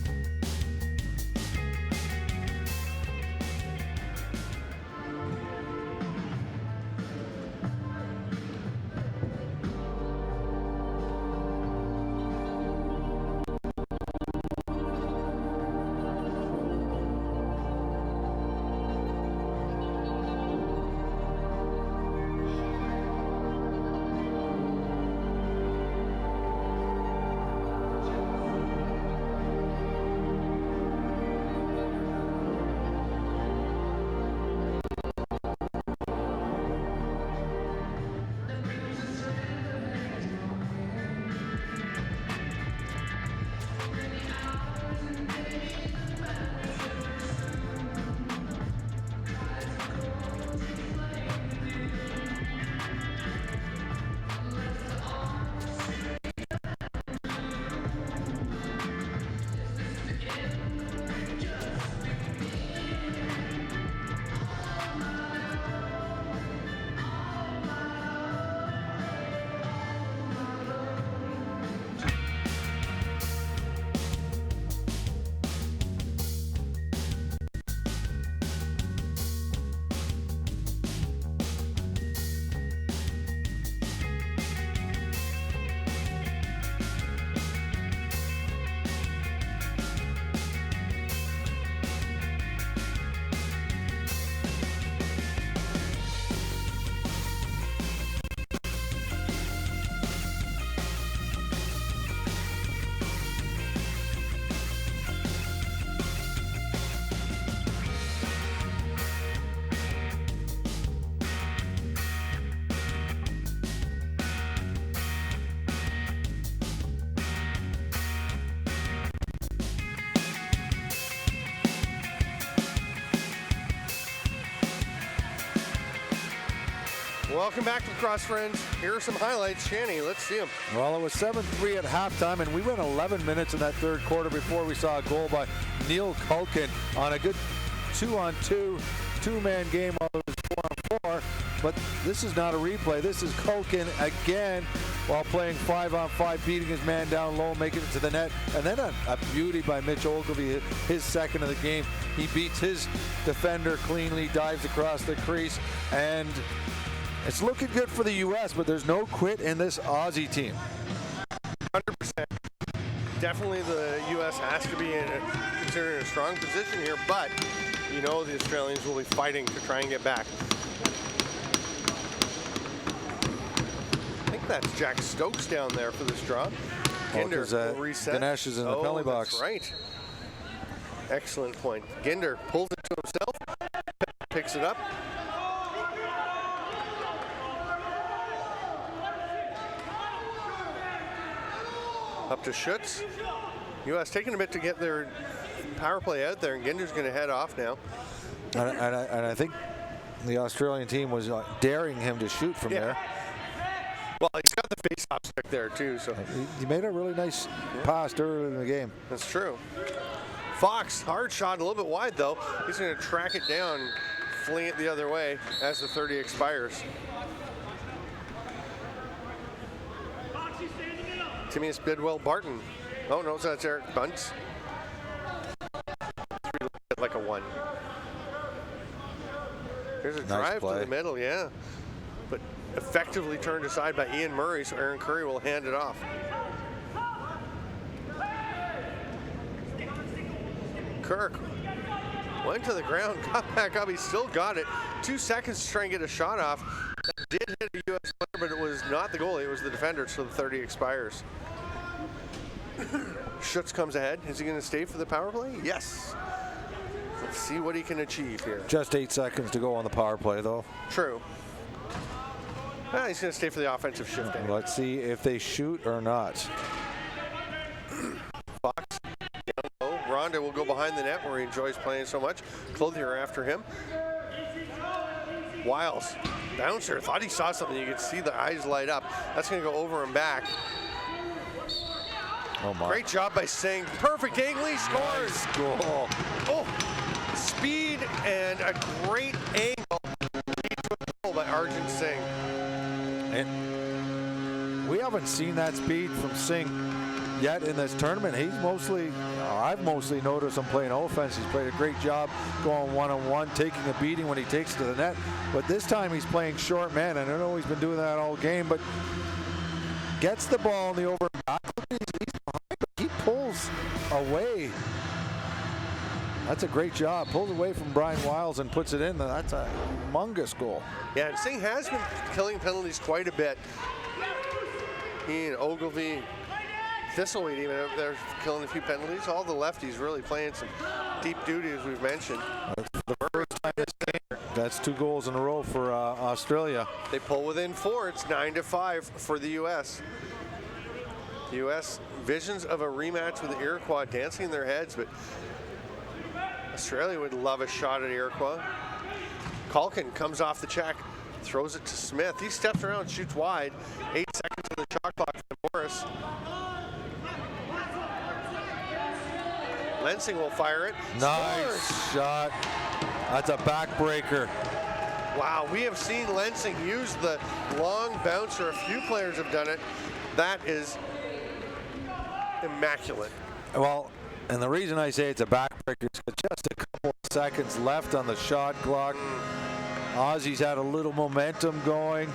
Welcome back to Lacrosse, friends. Here are some highlights. Shanny, let's see them. Well, it was 7-3 at halftime, and we went 11 minutes in that third quarter before we saw a goal by Neil Culkin on a good 2-on-2, two-man game while it was 4-on-4. But this is not a replay. This is Culkin again while playing 5-on-5, beating his man down low, making it to the net. And then a beauty by Mitch Ogilvie, his second of the game. He beats his defender cleanly, dives across the crease, and it's looking good for the U.S., but there's no quit in this Aussie team. 100%. Definitely the U.S. has to be considered in a strong position here, but you know the Australians will be fighting to try and get back. I think that's Jack Stokes down there for this draw. Ginder will reset. Ganesh is in the penalty box. That's right. Excellent point. Ginder pulls it to himself, picks it up. Up to Schutz. U.S. taking a bit to get their power play out there, and Ginder's going to head off now. And I think the Australian team was daring him to shoot from there. Well, he's got the face-off stick there, too. So he made a really nice pass early in the game. That's true. Fox, hard shot, a little bit wide, though. He's going to track it down, fling it the other way as the 30 expires. Timmy's Bidwell Barton. Oh, no, so that's Eric Bunce. Like a 1. Here's a drive to the middle, yeah. But effectively turned aside by Ian Murray, so Aaron Curry will hand it off. Kirk went to the ground, got back up, he still got it. 2 seconds to try and get a shot off. That did hit a U.S. player, but it was not the goalie, it was the defender, so the 30 expires. Schutz comes ahead. Is he going to stay for the power play? Yes. Let's see what he can achieve here. Just 8 seconds to go on the power play, though. True. Well, he's going to stay for the offensive shift. Let's see if they shoot or not. Fox down low. Ronda will go behind the net where he enjoys playing so much. Clothier after him. Wiles, bouncer, thought he saw something. You could see the eyes light up. That's going to go over and back. Oh my. Great job by Singh. Perfect angle, he scores. Nice goal. Oh, speed and a great angle. Leads to a goal by Arjun Singh. And we haven't seen that speed from Singh yet in this tournament. He's mostly, I've mostly noticed him playing offense. He's played a great job going one-on-one, taking a beating when he takes to the net. But this time he's playing short man. I don't know he's been doing that all game, but gets the ball in the over and back. He's behind, but he pulls away. That's a great job. Pulls away from Brian Wiles and puts it in. That's a humongous goal. Yeah, and Singh has been killing penalties quite a bit. He and Ogilvie, Thistleweed even up there killing a few penalties. All the lefties really playing some deep duty, as we've mentioned. The first time this game. That's 2 goals in a row for Australia. They pull within 4. It's 9-5 for the U.S. The U.S. visions of a rematch with the Iroquois dancing in their heads, but Australia would love a shot at Iroquois. Culkin comes off the check, throws it to Smith. He steps around, shoots wide. 8 seconds on the shot clock for Morris. Lensing will fire it. Nice Scores. shot. That's a backbreaker. Wow, we have seen Lensing use the long bouncer. A few players have done it. That is immaculate. Well, and the reason I say it's a backbreaker is just a couple of seconds left on the shot clock. Aussies had a little momentum going.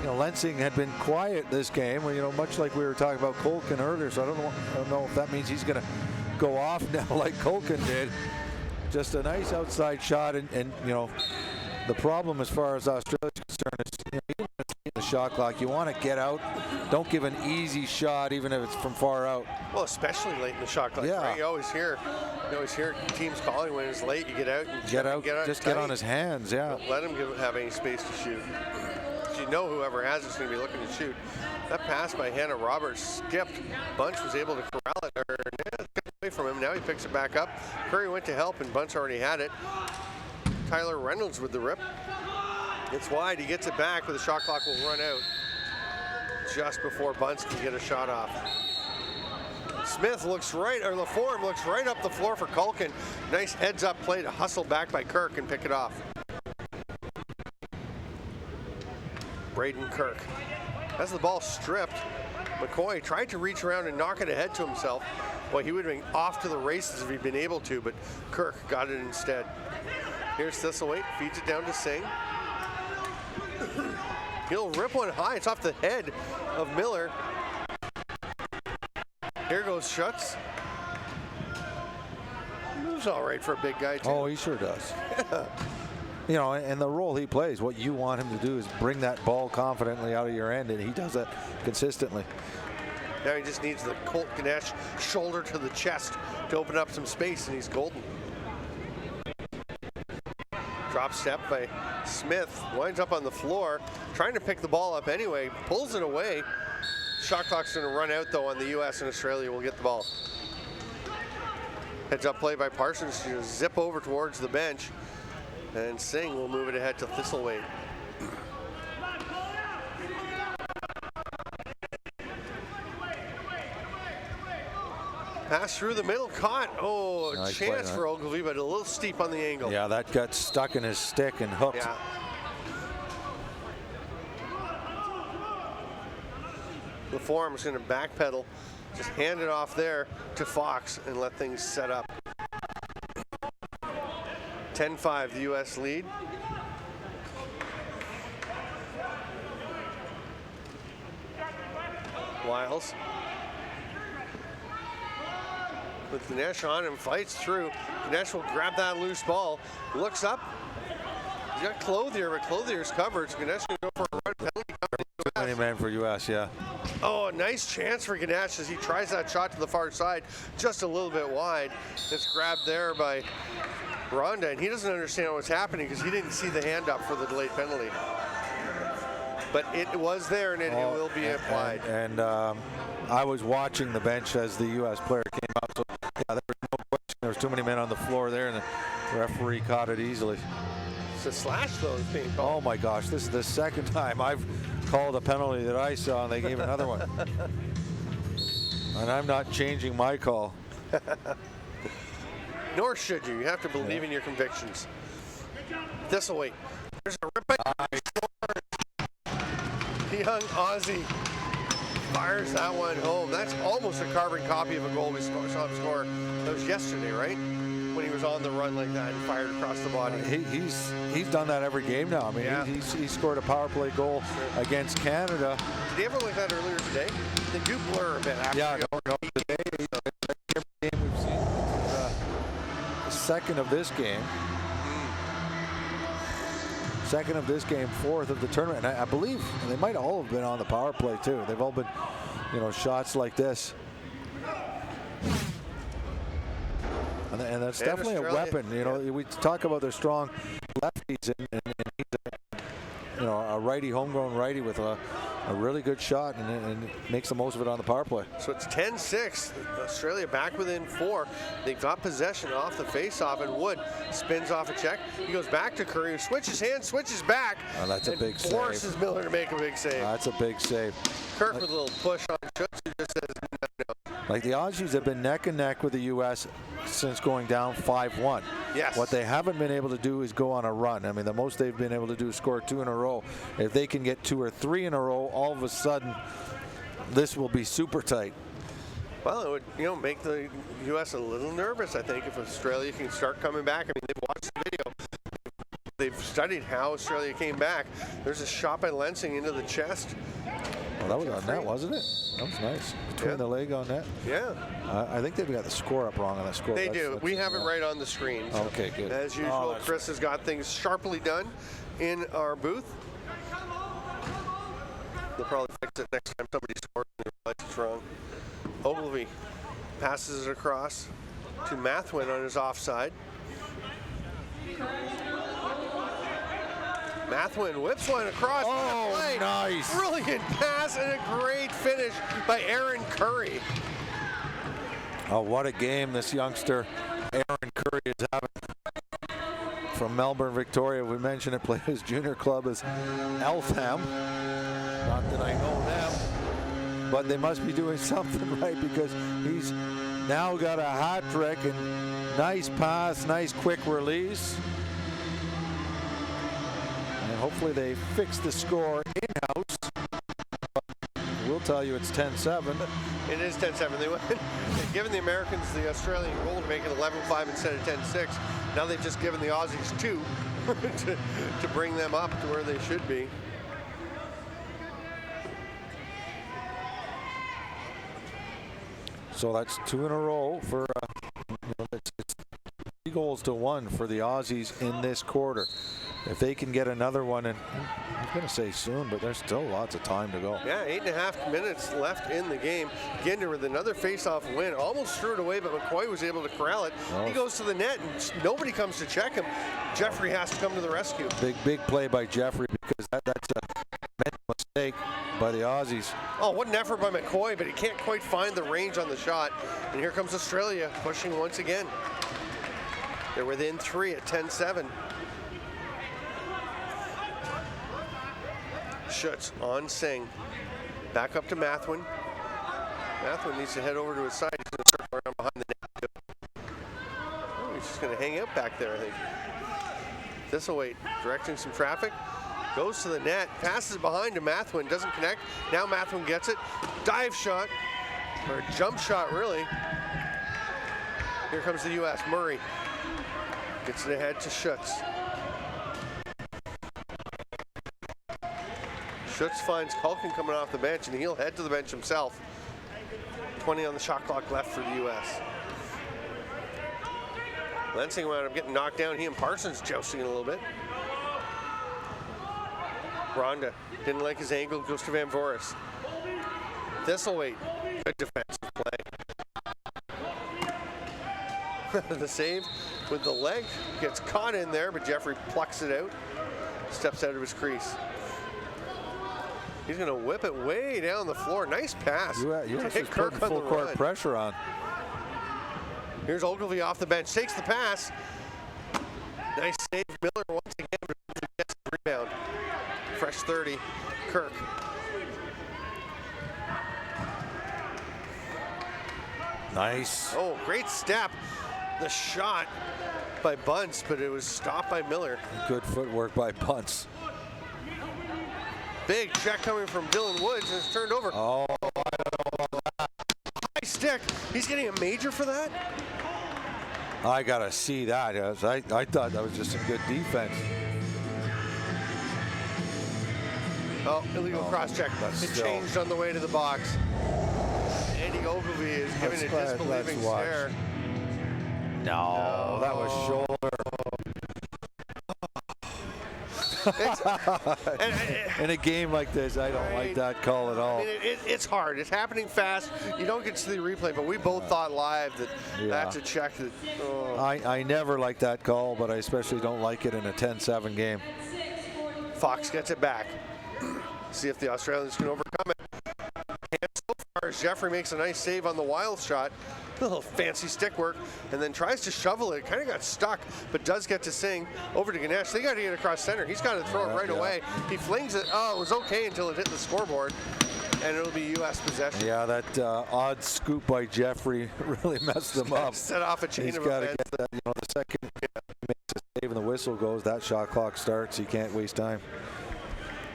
You know, Lensing had been quiet this game, you know, much like we were talking about Culkin earlier, so I don't know if that means he's going to go off now like Culkin did. Just a nice outside shot, and you know, the problem as far as Australia's concerned is, you know, even if it's in the shot clock, you want to get out. Don't give an easy shot, even if it's from far out. Well, especially late in the shot clock. Yeah. Right? You always hear teams calling when it's late. You get out and get out just get on his hands. Yeah. Don't let him have any space to shoot. You know whoever has it's going to be looking to shoot. That pass by Hannah Roberts skipped. Bunch was able to corral it, or get away from him. Now he picks it back up. Curry went to help, and Bunch already had it. Tyler Reynolds with the rip. It's wide. He gets it back, but the shot clock will run out just before Bunce can get a shot off. Smith looks right, or LaForme looks right up the floor for Culkin. Nice heads-up play to hustle back by Kirk and pick it off. Braden Kirk has the ball stripped. McCoy tried to reach around and knock it ahead to himself. Boy, he would have been off to the races if he'd been able to, but Kirk got it instead. Here's Thistlewaite, feeds it down to Singh. He'll rip one high. It's off the head of Miller. Here goes Schutz. Moves all right for a big guy, too. Oh, he sure does. You know, and the role he plays, what you want him to do is bring that ball confidently out of your end, and he does that consistently. Now he just needs the Colt Ganesh shoulder to the chest to open up some space, and he's golden. Drop step by Smith, winds up on the floor, trying to pick the ball up anyway, pulls it away. Shot clock's going to run out, though, on the U.S. and Australia will get the ball. Heads up play by Parsons to zip over towards the bench, and Singh will move it ahead to Thistlewaite. Pass through the middle, caught. Oh, nice chance play, for Ogilvie, but a little steep on the angle. Yeah, that got stuck in his stick and hooked. Yeah. LaForme is going to backpedal, just hand it off there to Fox and let things set up. 10-5, the U.S. lead. Wiles. With Ganesh on him, fights through. Ganesh will grab that loose ball, looks up. He's got Clothier, but Clothier's covered. So Ganesh can go for a run penalty. Too many men for U.S., yeah. Oh, a nice chance for Ganesh as he tries that shot to the far side, just a little bit wide. It's grabbed there by Ronda, and he doesn't understand what's happening because he didn't see the hand up for the delayed penalty. But it was there, and it will be applied. And I was watching the bench as the U.S. player came out, so yeah, there was no question. There was too many men on the floor there, and the referee caught it easily. It's a slash, though, is being called. Oh my gosh, this is the second time I've called a penalty that I saw, and they gave another one. And I'm not changing my call. Nor should you. You have to believe in your convictions. Thistlewaite. There's a rip by young Aussie. Fires that one home. That's almost a carbon copy of a goal we saw him score. That was yesterday, right? When he was on the run like that and fired across the body. He's done that every game now. I mean, yeah. he scored a power play goal against Canada. Did he ever like that earlier today? They do blur a bit after. Yeah, no. Today, every game we've seen, the second of this game. Second of this game, fourth of the tournament. And I believe they might all have been on the power play too. They've all been, shots like this. And that's definitely a weapon. We talk about their strong lefties, and he's a righty, homegrown righty with a really good shot, and makes the most of it on the power play. So it's 10-6. Australia back within 4. They've got possession off the face-off, and Wood spins off a check. He goes back to Curry, who switches hands, switches back. Oh, that's a big save. Forces Miller to make a big save. That's a big save. Kirk with a little push on Schutz, who just says no. Like the Aussies have been neck and neck with the U.S. since going down 5-1. Yes. What they haven't been able to do is go on a run. I mean, the most they've been able to do is score 2 in a row. If they can get 2 or 3 in a row, all of a sudden, this will be super tight. Well, it would, make the U.S. a little nervous, I think, if Australia can start coming back. I mean, they've watched the video. They've studied how Australia came back. There's a shot by Lensing into the chest. Well, that was on net, wasn't it? That was nice. Between the leg on net. Yeah. I think they've got the score up wrong on that score. They do. We have it right on the screen. So okay, good. As usual, Chris has got things sharply done in our booth. They'll probably fix it next time somebody scores and they realize it's wrong. Ogilvie passes it across to Mathwin on his offside. Mathwin whips one across. Oh, nice. Brilliant pass and a great finish by Aaron Curry. Oh, what a game this youngster Aaron Curry is having. From Melbourne, Victoria. We mentioned it, played his junior club as Eltham. Not that I know them, but they must be doing something right because he's now got a hat trick and nice pass, nice quick release. And hopefully they fix the score in-house. We'll tell you it's 10-7. It is 10-7. They went, given the Americans the Australian goal to make it 11-5 instead of 10-6. Now they've just given the Aussies 2 to bring them up to where they should be. So that's 2 in a row for it's 3 goals to 1 for the Aussies in this quarter. If they can get another one, and I'm going to say soon, but there's still lots of time to go. Yeah, 8.5 minutes left in the game. Ginder with another face-off win. Almost threw it away, but McCoy was able to corral it. He goes to the net, and nobody comes to check him. Jeffrey has to come to the rescue. Big play by Jeffrey because that's a mental mistake by the Aussies. Oh, what an effort by McCoy, but he can't quite find the range on the shot. And here comes Australia pushing once again. They're within 3 at 10-7. Schutz on Singh. Back up to Mathwin. Mathwin needs to head over to his side. He's going to circle around behind the net. Oh, he's just going to hang out back there, I think. Thistlethwaite directing some traffic. Goes to the net. Passes behind to Mathwin. Doesn't connect. Now Mathwin gets it. Dive shot. Or jump shot, really. Here comes the U.S. Murray. Gets it ahead to Schutz. Schutz finds Culkin coming off the bench, and he'll head to the bench himself. 20 on the shot clock left for the U.S. Lansing wound up getting knocked down. He and Parsons jousting a little bit. Ronda didn't like his angle, goes to Van Voris. Thistlethwaite, good defensive play. The save with the leg gets caught in there, but Jeffrey plucks it out, steps out of his crease. He's going to whip it way down the floor. Nice pass. You to hit Kirk on full the court run. pressure on. Here's Ogilvie off the bench, takes the pass. Nice save, Miller once again, but gets the rebound. Fresh 30, Kirk. Nice. Oh, great step. The shot by Bunce, but it was stopped by Miller. Good footwork by Bunce. Big check coming from Dylan Woods, and it's turned over. Oh, I don't know about that. High stick. He's getting a major for that? I got to see that. I thought that was just some good defense. Oh, illegal cross check. It changed on the way to the box. Andy Ogilvie is giving a disbelieving stare. No, that was shoulder. In a game like this, I don't like that call at all. I mean, it's hard. It's happening fast. You don't get to see the replay, but we both thought live that that's a check. That I never like that call, but I especially don't like it in a 10-7 game. Fox gets it back. See if the Australians can overcome it. And so far, Jeffrey makes a nice save on the Wild shot. A little fancy stick work, and then tries to shovel it. Kind of got stuck, but does get to Singh. Over to Ganesh. They got to get across center. He's got to throw it right away. He flings it. Oh, it was okay until it hit the scoreboard, and it'll be U.S. possession. Yeah, that odd scoop by Jeffrey really messed them up. Set off a chain He's of got to events. get that. The second he makes a save and the whistle goes, that shot clock starts. You can't waste time.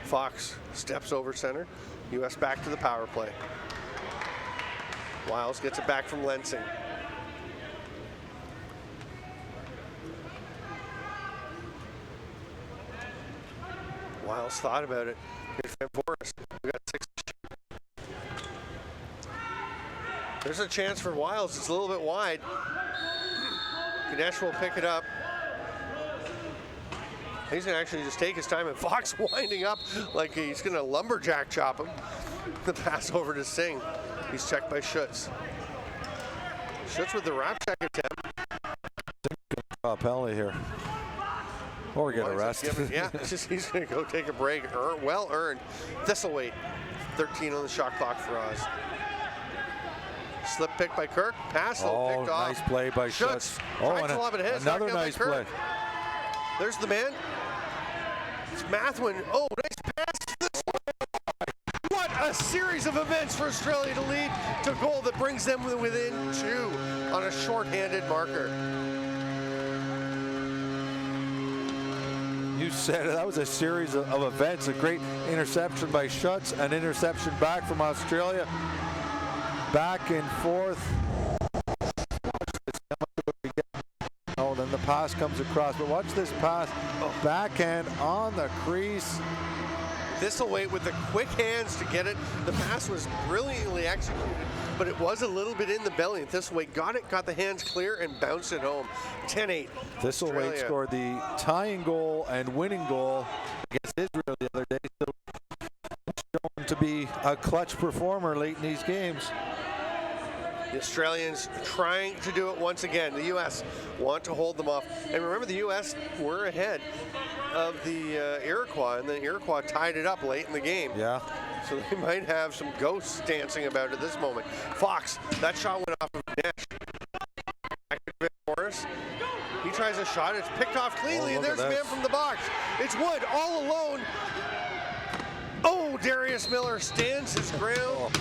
Fox steps over center. U.S. back to the power play. Wiles gets it back from Lensing. Wiles thought about it. Here's Van Voris. We got 6. There's a chance for Wiles. It's a little bit wide. Ganesh will pick it up. He's going to actually just take his time, and Fox winding up like he's going to lumberjack chop him. The pass over to Singh. He's checked by Schutz. Schutz with the wrap check attempt. Penalty here. Or get arrested. Yeah, he's going to go take a break. Well earned. Thistlethwaite. 13 on the shot clock for Oz. Slip pick by Kirk. Pass picked off. Nice play by Schutz. Oh, and another nice play. There's the man. It's Mathwin. Oh, nice pass. This way. What a series of events for Australia to lead to goal that brings them within 2 on a shorthanded marker. You said it. That was a series of events. A great interception by Schutz, an interception back from Australia. Back and forth. Oh, then the pass comes across. But watch this pass. Backhand on the crease. Thistlethwaite with the quick hands to get it. The pass was brilliantly executed, but it was a little bit in the belly. And Thistlethwaite got it, got the hands clear, and bounced it home. 10-8. Thistlethwaite scored the tying goal and winning goal against Israel the other day. So shown to be a clutch performer late in these games. The Australians trying to do it once again. The U.S. want to hold them off. And remember, the U.S. were ahead of the Iroquois, and the Iroquois tied it up late in the game. Yeah. So they might have some ghosts dancing about at this moment. Fox, that shot went off of Nash. Back to Morris. He tries a shot. It's picked off cleanly, and there's a man from the box. It's Wood all alone. Oh, Darius Miller stands his ground.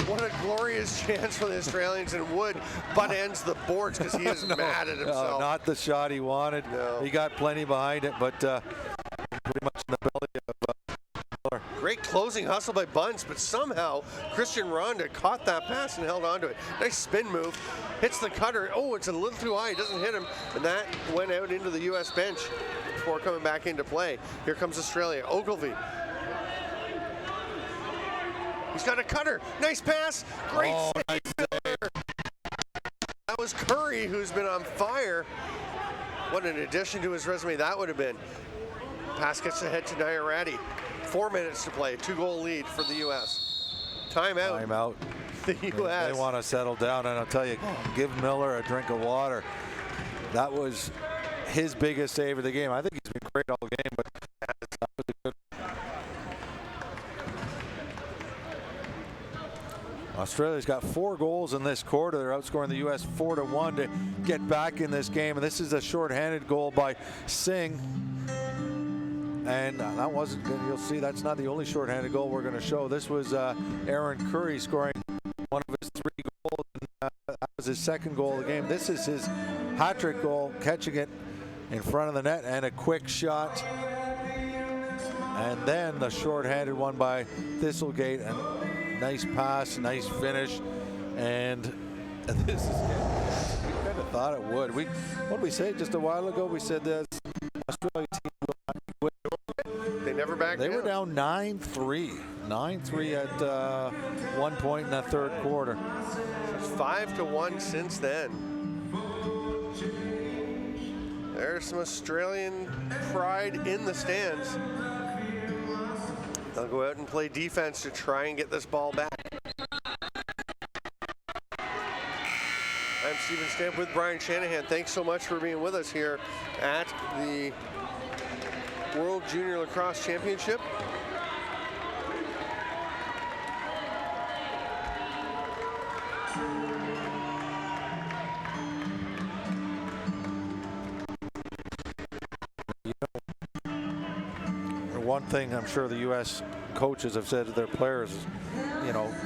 What a glorious chance for the Australians, and Wood butt ends the boards because he is mad at himself. No, not the shot he wanted. No. He got plenty behind it, but pretty much in the belly of Miller. Great closing hustle by Bunce, but somehow Christian Ronda caught that pass and held onto it. Nice spin move. Hits the cutter. Oh, it's a little too high. It doesn't hit him, and that went out into the U.S. bench before coming back into play. Here comes Australia. Ogilvie. He's got a cutter. Nice pass. Great save. Nice there. That was Curry, who's been on fire. What an addition to his resume that would have been. Pass gets ahead to Nairati. 4 minutes to play. 2-goal lead for the U.S. Timeout. Timeout. The U.S. They want to settle down, and I'll tell you, give Miller a drink of water. That was his biggest save of the game. I think he's been great all game, but that was a good. Australia's got 4 goals in this quarter. They're outscoring the U.S. 4-1 to get back in this game. And this is a shorthanded goal by Singh. And that wasn't good. You'll see that's not the only shorthanded goal we're going to show. This was Aaron Curry scoring one of his 3 goals. And, that was his 2nd goal of the game. This is his hat-trick goal, catching it in front of the net, and a quick shot. And then the shorthanded one by Thistlegate. And nice pass, nice finish, and this is good. We kind of thought it would. What did we say just a while ago? We said this Australia team will not win. They never backed down. They were down 9-3. 9-3 at one point in that 3rd quarter. It's 5-1 since then. There's some Australian pride in the stands. They'll go out and play defense to try and get this ball back. I'm Stephen Stamp with Brian Shanahan. Thanks so much for being with us here at the World Junior Lacrosse Championship. One thing I'm sure the U.S. coaches have said to their players is,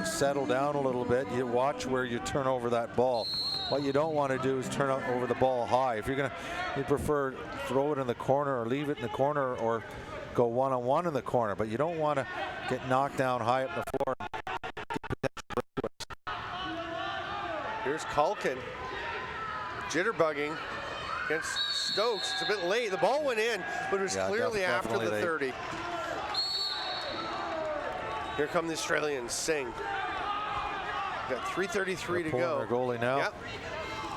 settle down a little bit. You watch where you turn over that ball. What you don't want to do is turn over the ball high. If you prefer throw it in the corner or leave it in the corner or go one-on-one in the corner, but you don't want to get knocked down high up the floor. Here's Culkin. Jitterbugging against Stokes. It's a bit late. The ball went in, but it was clearly after the 30. Here come the Australians. Singh. Got 3:33 to go. Their goalie now. Yep.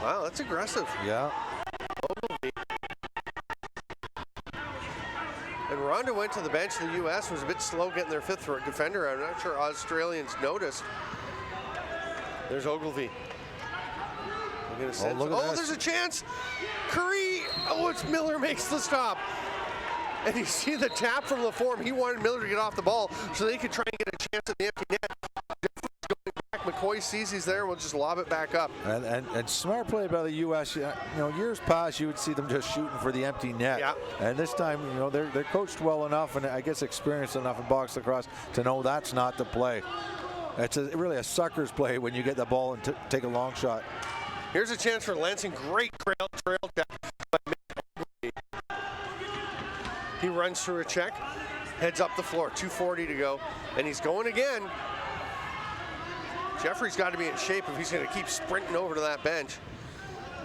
Wow, that's aggressive. Yeah. And Ronda went to the bench. The U.S. was a bit slow getting their 5th defender out. I'm not sure Australians noticed. There's Ogilvie. Oh, there's a chance. Curry. Oh, it's Miller makes the stop. And you see the tap from LaForme. He wanted Miller to get off the ball so they could try and get a chance at the empty net. Going back back. McCoy sees he's there and will just lob it back up. And smart play by the U.S. You know, years past you would see them just shooting for the empty net. Yeah. And this time, you know, they're coached well enough and I guess experienced enough in box lacrosse to know that's not the play. It's really a sucker's play when you get the ball and take a long shot. Here's a chance for Lansing. Great trail check. He runs through a check, heads up the floor. 2:40 to go, and he's going again. Jeffrey's got to be in shape if he's going to keep sprinting over to that bench.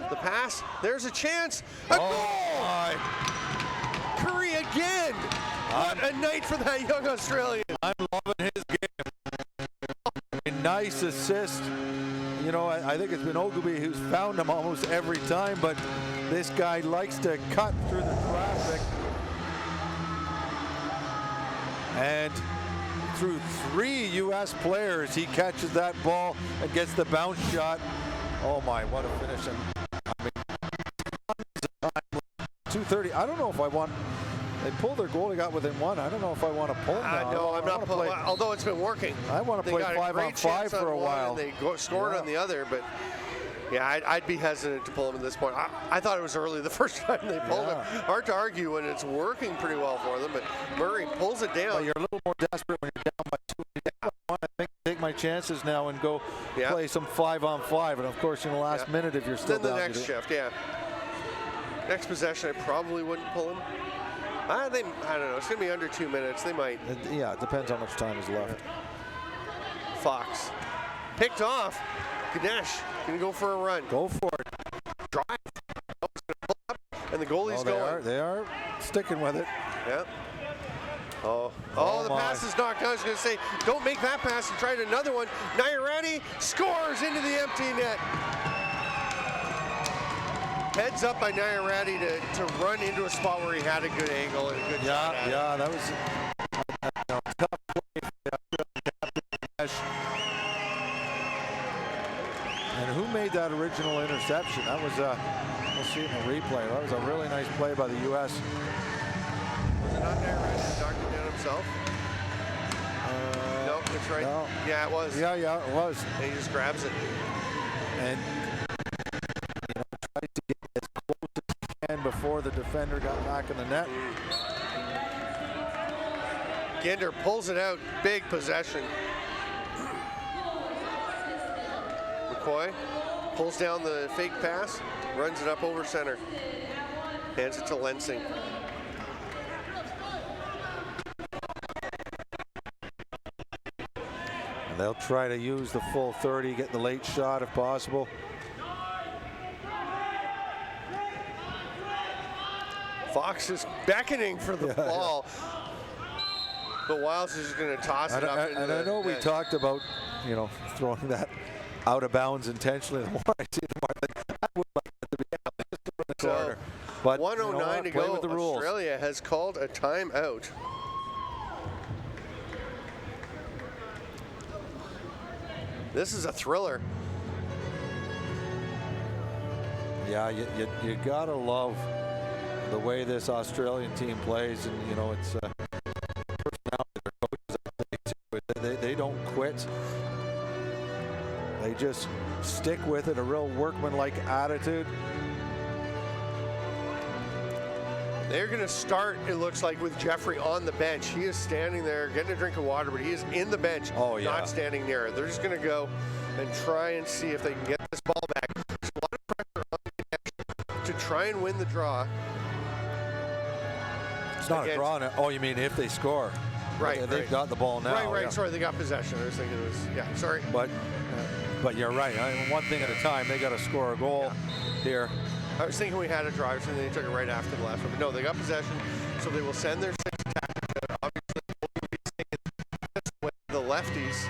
The pass, there's a chance. A goal! My. Curry again. What a night for that young Australian. I'm loving his game. A nice assist. You know, I think it's been Ogilvie who's found him almost every time, but this guy likes to cut through the traffic. And through 3 U.S. players, he catches that ball and gets the bounce shot. Oh my, what a finish. And I mean, 2:30. I don't know if I want. They pulled their goal. They got within 1. I don't know if I want to pull now. No, I'm not pulling. Although it's been working. I want to play 5-on-5 for a while. They scored on the other, but yeah, I'd be hesitant to pull him at this point. I thought it was early the first time they pulled him. Hard to argue when it's working pretty well for them, but Murray pulls it down. But you're a little more desperate when you're down by 2. I want to take my chances now and go play some 5-on-5, and of course in the last minute if you're still then down. The next shift, next possession, I probably wouldn't pull him. I don't know. It's going to be under 2 minutes. They might. It depends how much time is left. Fox picked off. Ganesh going to go for a run. Go for it. Drive. Oh, it's going to pull up, and the goalie's going. They are sticking with it. Yeah. Oh, the pass is knocked out. I was going to say, don't make that pass and try another one. Nairani scores into the empty net. Heads up by Nairani to run into a spot where he had a good angle and a good shot at it. That was a tough play. And who made that original interception? That was we'll see it in the replay. That was a really nice play by the U.S. Was it not Nairani who knocked it down himself? No, that's right. No. Yeah, it was. Yeah, it was. And he just grabs it. And tried to get as close as he can before the defender got back in the net. Ginder pulls it out. Big possession. McCoy pulls down the fake pass, runs it up over center, hands it to Lensing. And they'll try to use the full 30, get the late shot if possible. Fox is beckoning for the ball. But Wiles is just going to toss it up. And I know we talked about, throwing that out of bounds intentionally. The more I see it, the more I think I would like that to be out in the corner. But 1:09 to go. With the rules. Australia has called a timeout. This is a thriller. Yeah, you gotta love the way this Australian team plays, and it's personality. Their coaches, they don't quit. They just stick with it. A real workmanlike attitude. They're going to start, it looks like, with Jeffrey on the bench. He is standing there getting a drink of water, but he is in the bench, not standing near it. They're just going to go and try and see if they can get this ball back. There's a lot of pressure on the bench to try and win the draw. It's not a draw. Oh, you mean if they score? Right. They've got the ball now. Right. Sorry, they got possession. I was thinking it was, sorry. But you're right. One thing at a time. They got to score a goal here. I was thinking we had a drive, and they took it right after the last one. But no, they got possession, so they will send their 6 attackers. Obviously, the lefties.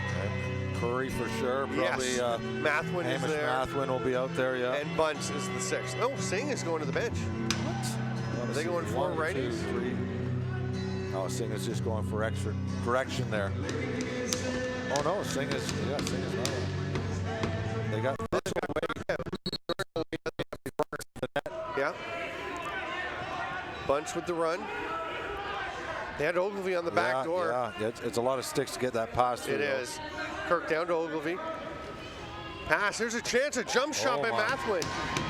Curry for sure. Probably. Yes. Mathwin is there. Mathwin will be out there. Yeah. And Bunce is the 6th. Oh, Singh is going to the bench. What? Are they going 4 righties? 2, 3. Oh, Singh is just going for extra direction there. Oh no, Singh is not. They got Yeah. Bunch with the run. They had Ogilvie on the back door. Yeah, it's a lot of sticks to get that pass through. It is. Kirk down to Ogilvie. Pass. There's a chance. A jump shot by Mathwin.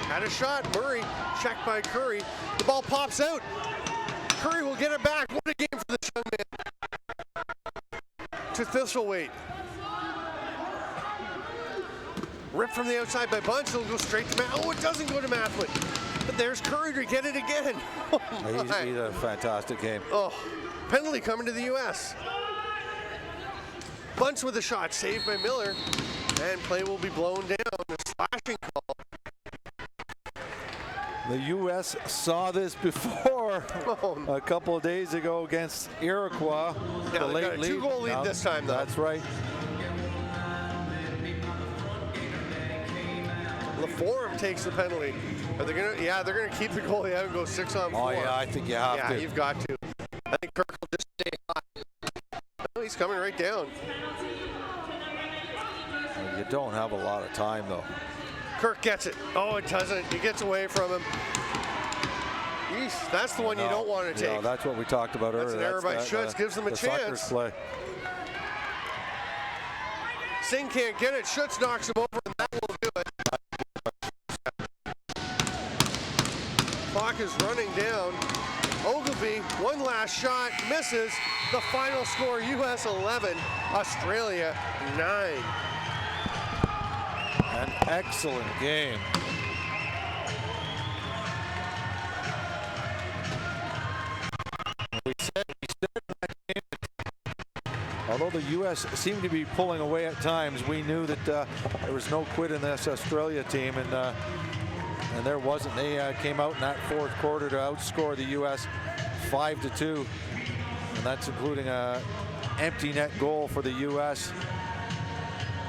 Had a shot. Murray checked by Curry. The ball pops out. Curry will get it back. What a game for this young man. To Thistlethwaite. Ripped from the outside by Bunch. It'll go straight to Mathwin. Oh, it doesn't go to Mathwin. But there's Curry to get it again. Oh, he's a fantastic game. Oh, penalty coming to the U.S. Bunch with a shot. Saved by Miller. And play will be blown down. A slashing call. The U.S. saw this before a couple of days ago against Iroquois. Yeah, the they got a 2-goal lead this time, though. That's right. LaForme takes the penalty. Are they gonna? Yeah, they're gonna keep the goalie out and go 6-on-4. Oh yeah, I think you have to. Yeah, you've got to. I think Kirk will just stay hot. Oh, he's coming right down. You don't have a lot of time though. Kirk gets it. Oh, it doesn't. He gets away from him. Yeesh, that's the one you don't want to take. No, that's what we talked about earlier. That's an error by Schutz. Gives them a chance. Play. Singh can't get it. Schutz knocks him over, and that will do it. Clock is running down. Ogilvy, one last shot, misses. The final score, U.S. 11, Australia 9. An excellent game. We said that game, although the U.S. seemed to be pulling away at times, we knew that there was no quit in this Australia team, and there wasn't. They came out in that fourth quarter to outscore the U.S. 5-2, and that's including an empty net goal for the U.S.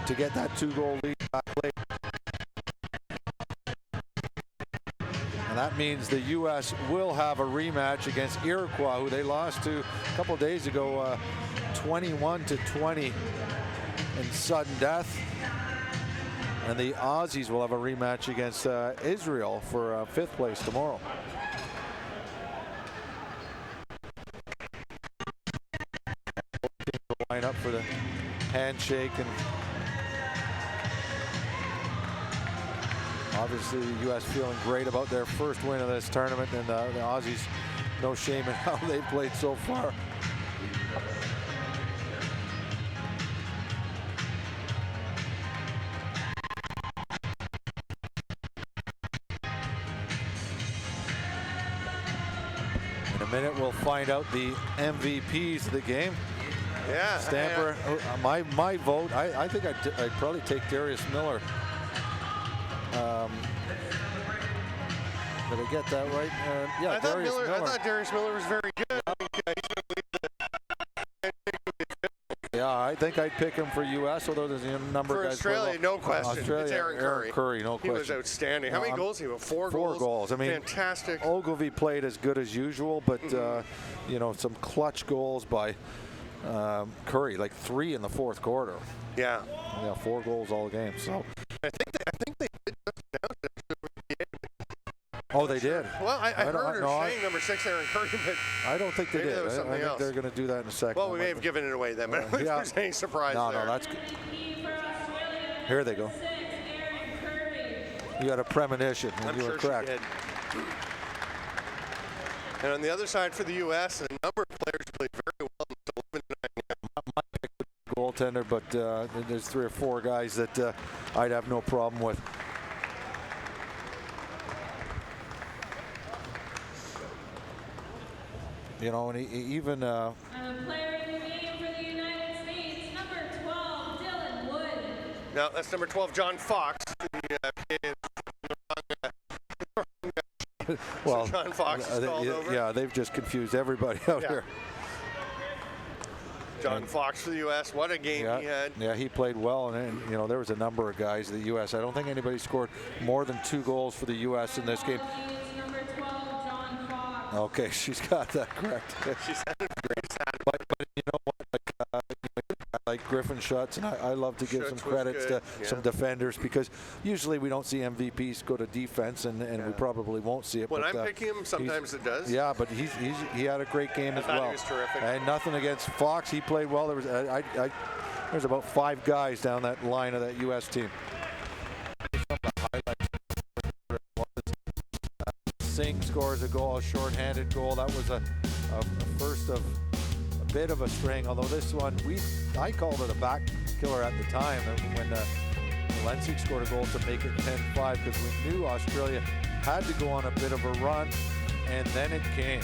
to get that 2-goal lead back late. And that means the U.S. will have a rematch against Iroquois, who they lost to a couple of days ago, 21-20 in sudden death. And the Aussies will have a rematch against Israel for 5th place tomorrow. Line up for the handshake, and obviously the U.S. feeling great about their first win of this tournament, and the Aussies, no shame in how they've played so far. In a minute, we'll find out the MVPs of the game. Yeah. Stamper, my vote, I think I'd probably take Darius Miller. Did I get that right? Yeah, I thought Darius Miller was very good. I think I'd pick him for U.S., although there's a number for of guys. Australia, no question. Australia, it's Aaron Curry. Aaron Curry, no question. He was outstanding. How many goals did he have? 4 goals? 4 goals. I mean, fantastic. Ogilvy played as good as usual, but you know, some clutch goals by Curry, like 3 in the fourth quarter. Yeah. Yeah, 4 goals all game. So I think they did just announce it. Oh, they did. Well, I heard her saying number 6, Aaron Curry, but I don't think they did. I think they're going to do that in a second. Well, we may have given it away then, but if there's any surprise there. No, that's good. Here they go. You had a premonition, and you were correct. She did. And on the other side for the U.S., a number of players played very well. My pick would be goaltender, but there's 3 or 4 guys that I'd have no problem with. You know, and even player in the game for the United States, number 12, Dylan Wood. No, that's number 12, John Fox. Well, so John Fox is called over. Yeah, they've just confused everybody out here. John Fox for the U.S. What a game he had. Yeah, he played well, and you know, there was a number of guys in the U.S. I don't think anybody scored more than 2 goals for the U.S. in this game. Number 12, John Fox. Okay, she's got that correct. She sounded very sad. But you know what? Like Griffin Schutz, and I love to give some credits to some defenders, because usually we don't see MVPs go to defense, and we probably won't see it. When I'm picking him, sometimes it does. Yeah, but he had a great game as well. He was terrific. And nothing against Fox. He played well. There was there's about 5 guys down that line of that U.S. team. scores a goal, a short-handed goal. That was a first of a bit of a string, although this one, I called it a back killer at the time when Lensing scored a goal to make it 10-5, because we knew Australia had to go on a bit of a run, and then it came.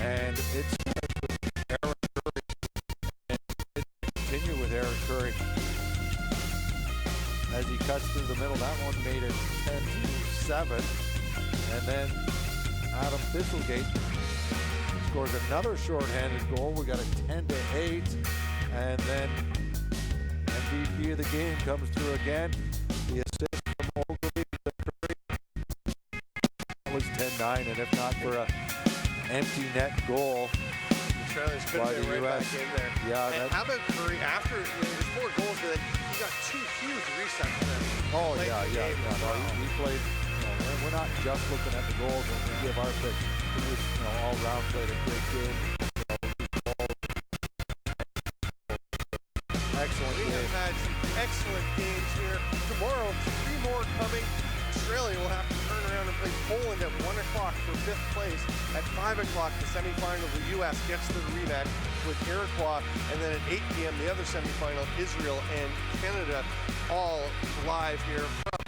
And it's Aaron Curry, and it continue with Aaron Curry as he cuts through the middle. That one made it 10-7, and then Adam Thistlegate scores another short-handed goal. We got a 10-8, and then MVP of the game comes through again. The assist from Ogilvy to Curry. That was 10-9, and if not for a empty net goal, Australians could have been right back in there. Yeah, and how about Curry after there's 4 goals, but then he got 2 huge resets there. Oh yeah. No, he played. We're not just looking at the goals when we give our pick. He was, all round, played a great game. Excellent We game. have had some excellent games here. Tomorrow, 3 more coming. Australia will have to turn around and play Poland at 1 o'clock for 5th place. At 5 o'clock, the semifinal, the U.S. gets the rematch with Iroquois. And then at 8 p.m., the other semifinal, Israel and Canada, all live here from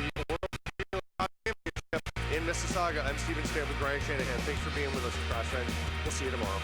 the World Championship in Mississauga. I'm Stephen Stamp with Brian Shanahan. Thanks for being with us, Lacrosse fans. We'll see you tomorrow.